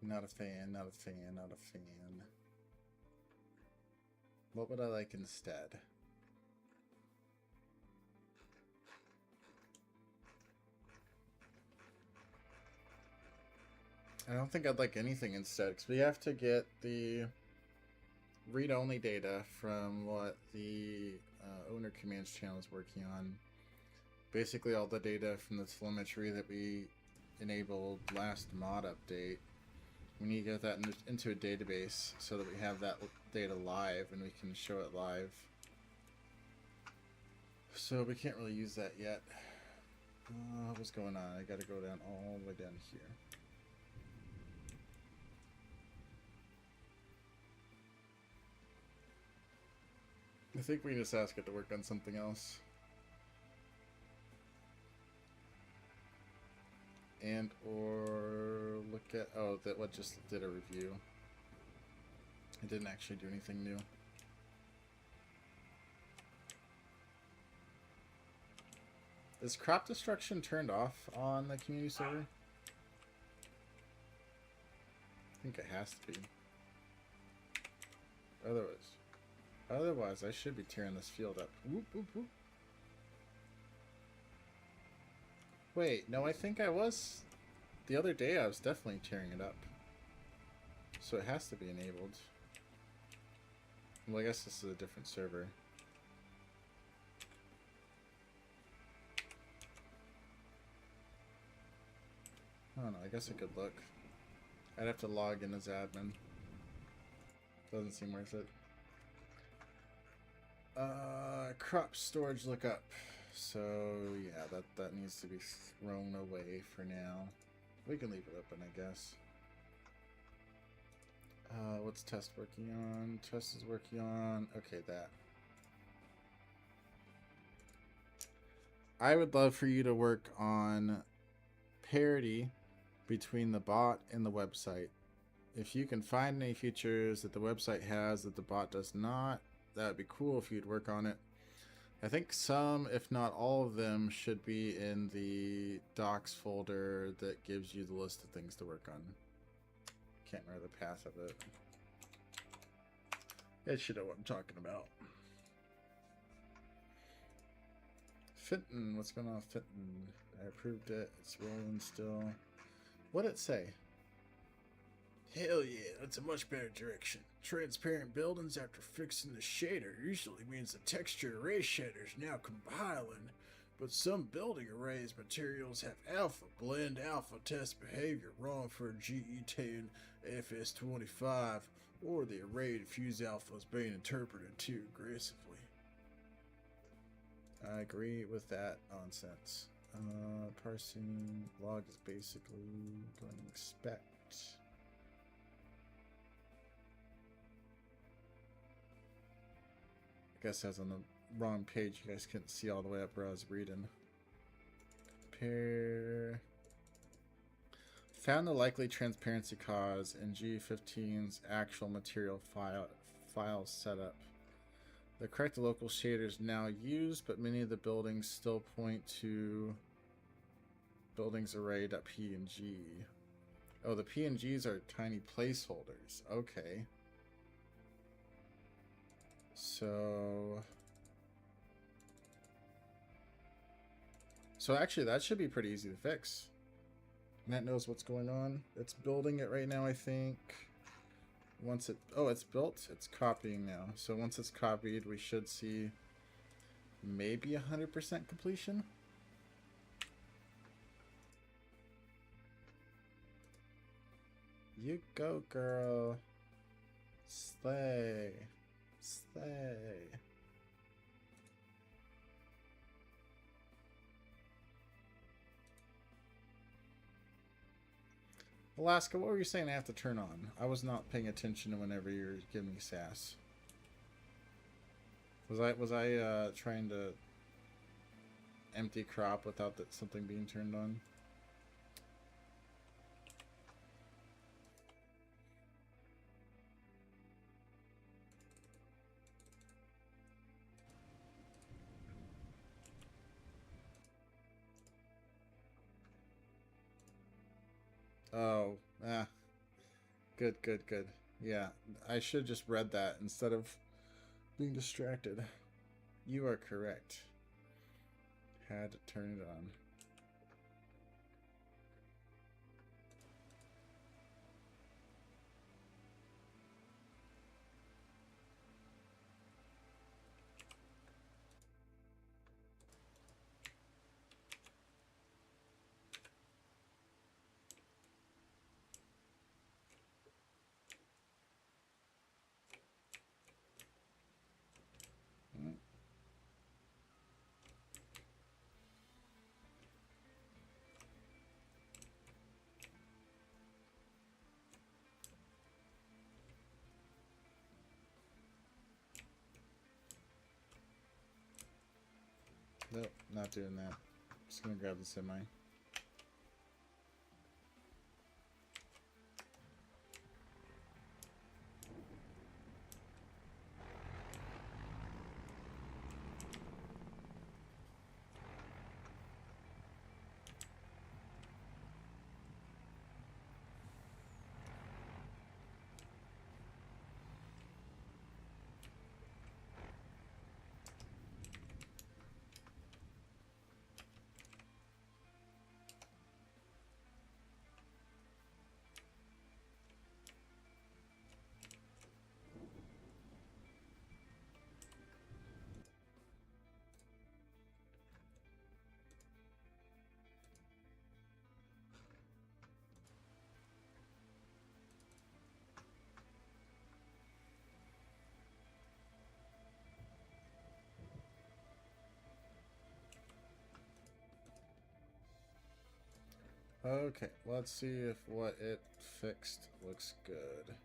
Not a fan, not a fan, not a fan. What would I like instead? I don't think I'd like anything instead, because we have to get the read-only data from what the owner commands channel is working on. Basically all the data from the telemetry that we enabled last mod update. We need to get that into a database so that we have that data live and we can show it live. So we can't really use that yet. What's going on? I gotta go down all the way down here. I think we can just ask it to work on something else. And or look at, oh, that what just did a review. It didn't actually do anything new. Is crop destruction turned off on the community server? I think it has to be. Otherwise I should be tearing this field up. Whoop, whoop, whoop. Wait, no, I think I was. The other day I was definitely tearing it up. So it has to be enabled. Well, I guess this is a different server. I don't know, I guess I could look. I'd have to log in as admin. Doesn't seem worth it. Crop storage lookup. So yeah, that needs to be thrown away for now. We can leave it open, I guess. What's test working on? Test is working on, okay, that. I would love for you to work on parity between the bot and the website. If you can find any features that the website has that the bot does not, that would be cool if you'd work on it. I think some, if not all of them, should be in the docs folder that gives you the list of things to work on. Can't remember the path of it. It should know what I'm talking about. Fitton, what's going on with Fitton? I approved it. It's rolling still. What'd it say? Hell yeah, that's a much better direction. Transparent buildings after fixing the shader usually means the texture array shader is now compiling, but some building arrays materials have alpha blend alpha test behavior wrong for GE10 FS25, or the array diffuse alpha is being interpreted too aggressively. I agree with that nonsense. Parsing log is basically going to expect. I guess I was on the wrong page. You guys couldn't see all the way up where I was reading. Pair. Found the likely transparency cause in G15's actual material file setup. The correct local shaders now used, but many of the buildings still point to buildings array.png. Oh, the PNGs are tiny placeholders. Okay. So actually that should be pretty easy to fix. Matt knows what's going on. It's building it right now, I think. Once it, oh, it's built, it's copying now. So once it's copied, we should see maybe 100% completion. You go, girl. Slay. Slay. Alaska, what were you saying I have to turn on? I was not paying attention whenever you were giving me sass. Was I trying to empty crop without that something being turned on? Oh, ah, good, good, good. Yeah, I should just read that instead of being distracted. You are correct. Had to turn it on. Nope, not doing that. Just gonna grab the semi. Okay, let's see if what it fixed looks good.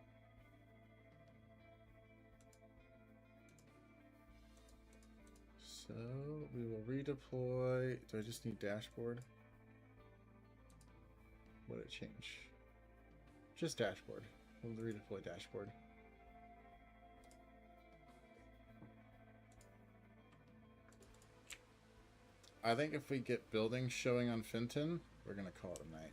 So we will redeploy. Do I just need dashboard? What did it change? Just dashboard. We'll redeploy dashboard. I think if we get buildings showing on Fenton, we're gonna call it a night.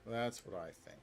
That's what I think.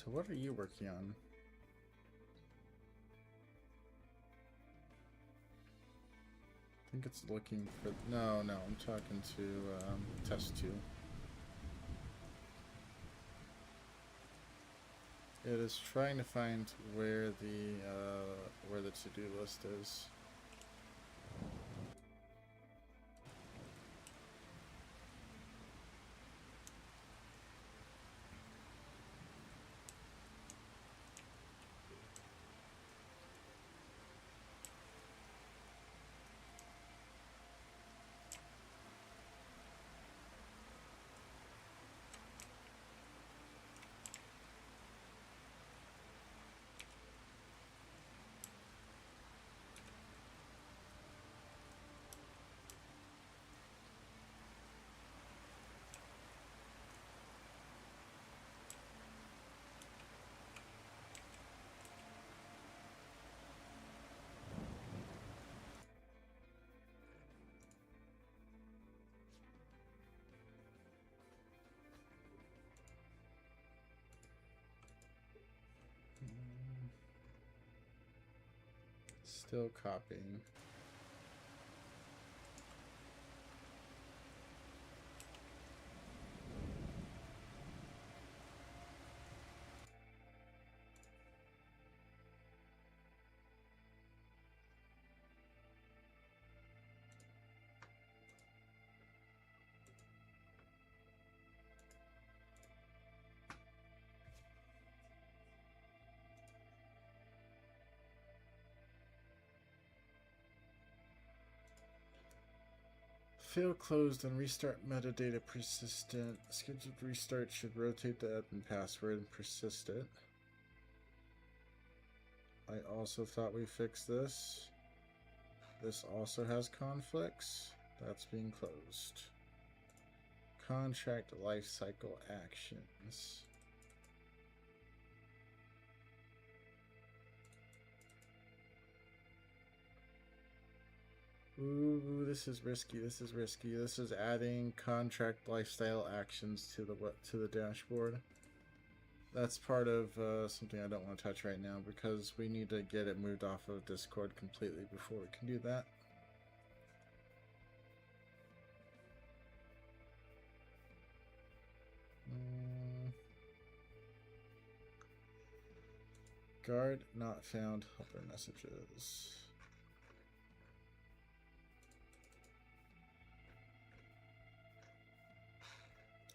So what are you working on? I think it's looking for... No, I'm talking to test 2. It is trying to find where the to-do list is. Still copying. Fail closed and restart metadata persistent. Scheduled restart should rotate the admin password and persist it. I also thought we fixed this. This also has conflicts. That's being closed. Contract lifecycle actions. Ooh, this is risky. This is risky. This is adding contract lifestyle actions to the dashboard. That's part of something I don't want to touch right now because we need to get it moved off of Discord completely before we can do that. Guard not found. Helper messages.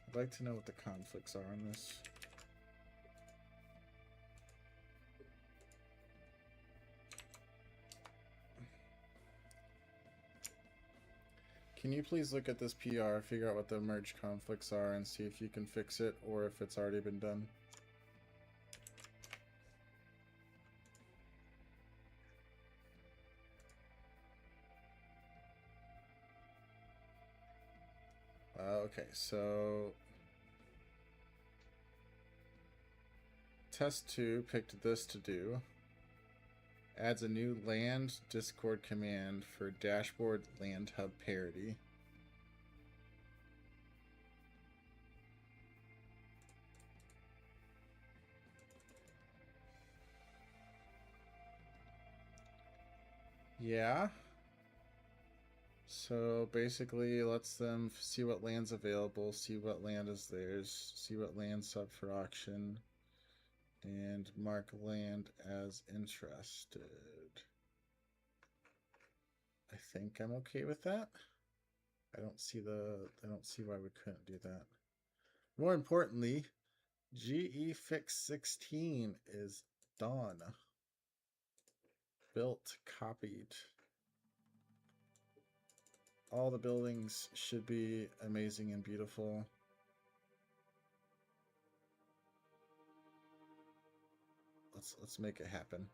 I'd like to know what the conflicts are on this. Can you please look at this PR, figure out what the merge conflicts are, and see if you can fix it or if it's already been done? Okay, so test 2 picked this to do. Adds a new land Discord command for dashboard land hub parity. Yeah. So basically lets them see what land's available, see what land is theirs, see what land's up for auction, and mark land as interested. I think I'm okay with that. I don't see why we couldn't do that. More importantly, GE Fix 16 is done. Built, copied. All the buildings should be amazing and beautiful. Let's make it happen.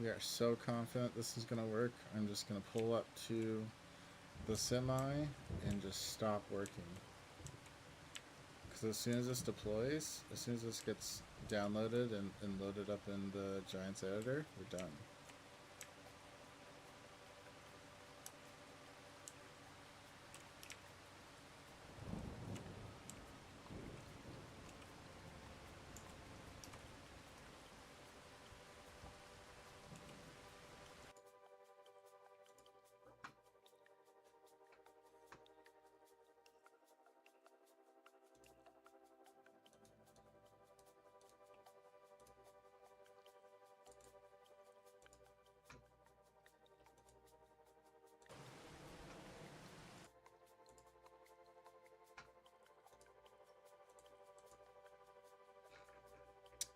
We are so confident this is gonna work. I'm just gonna pull up to the semi and just stop working. Because as soon as this deploys, as soon as this gets downloaded and loaded up in the Giants editor, we're done.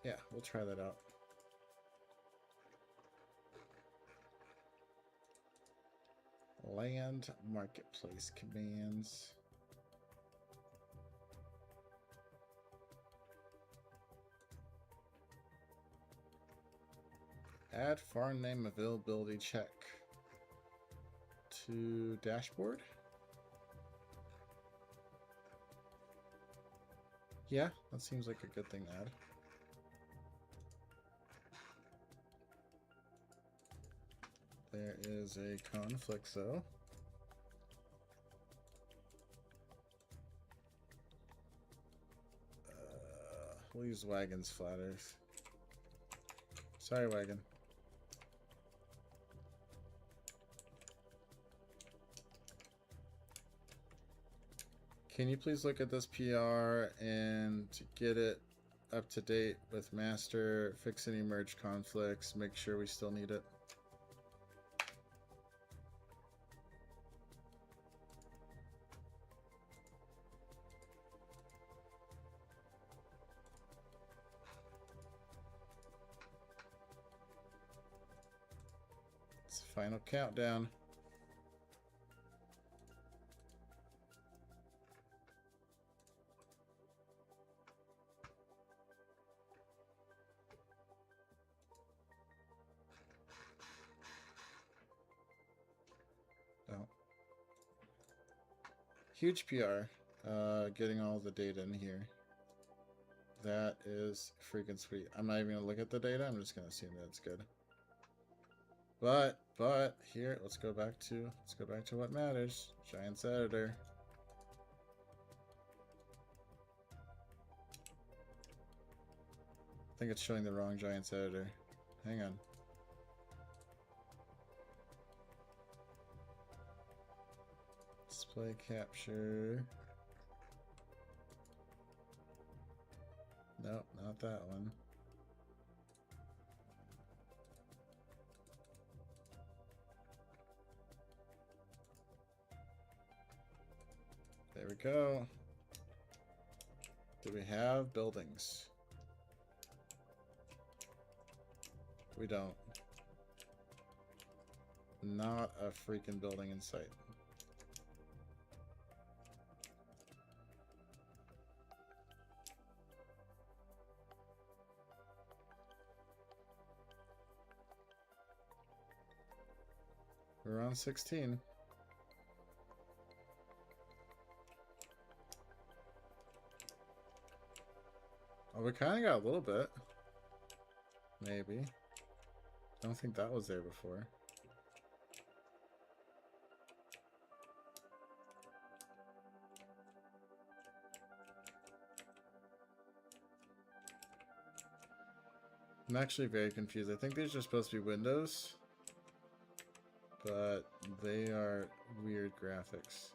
Yeah, we'll try that out. Land marketplace commands. Add farm name availability check to dashboard. Yeah, that seems like a good thing to add. There is a conflict though. We'll use Wagon's flat earth. Sorry, Wagon. Can you please look at this PR and get it up to date with master, fix any merge conflicts, make sure we still need it. It's the final countdown. Oh. Huge PR. Getting all the data in here. That is freaking sweet. I'm not even gonna look at the data. I'm just gonna assume that it's good. But here, let's go back to what matters. Giants editor. I think it's showing the wrong Giants editor. Hang on. Display capture. Nope, not that one. There we go. Do we have buildings? We don't. Not a freaking building in sight. We're on 16. Oh, we kind of got a little bit. Maybe. I don't think that was there before. I'm actually very confused. I think these are supposed to be windows, but they are weird graphics.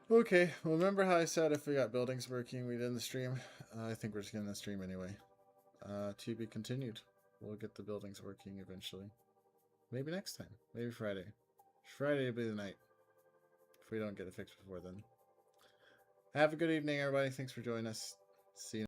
Okay, well, remember how I said if we got buildings working, we'd end the stream? I think we're just getting the stream anyway. To be continued. We'll get the buildings working eventually. Maybe next time. Maybe Friday. Friday will be the night. If we don't get it fixed before then. Have a good evening, everybody. Thanks for joining us. See you.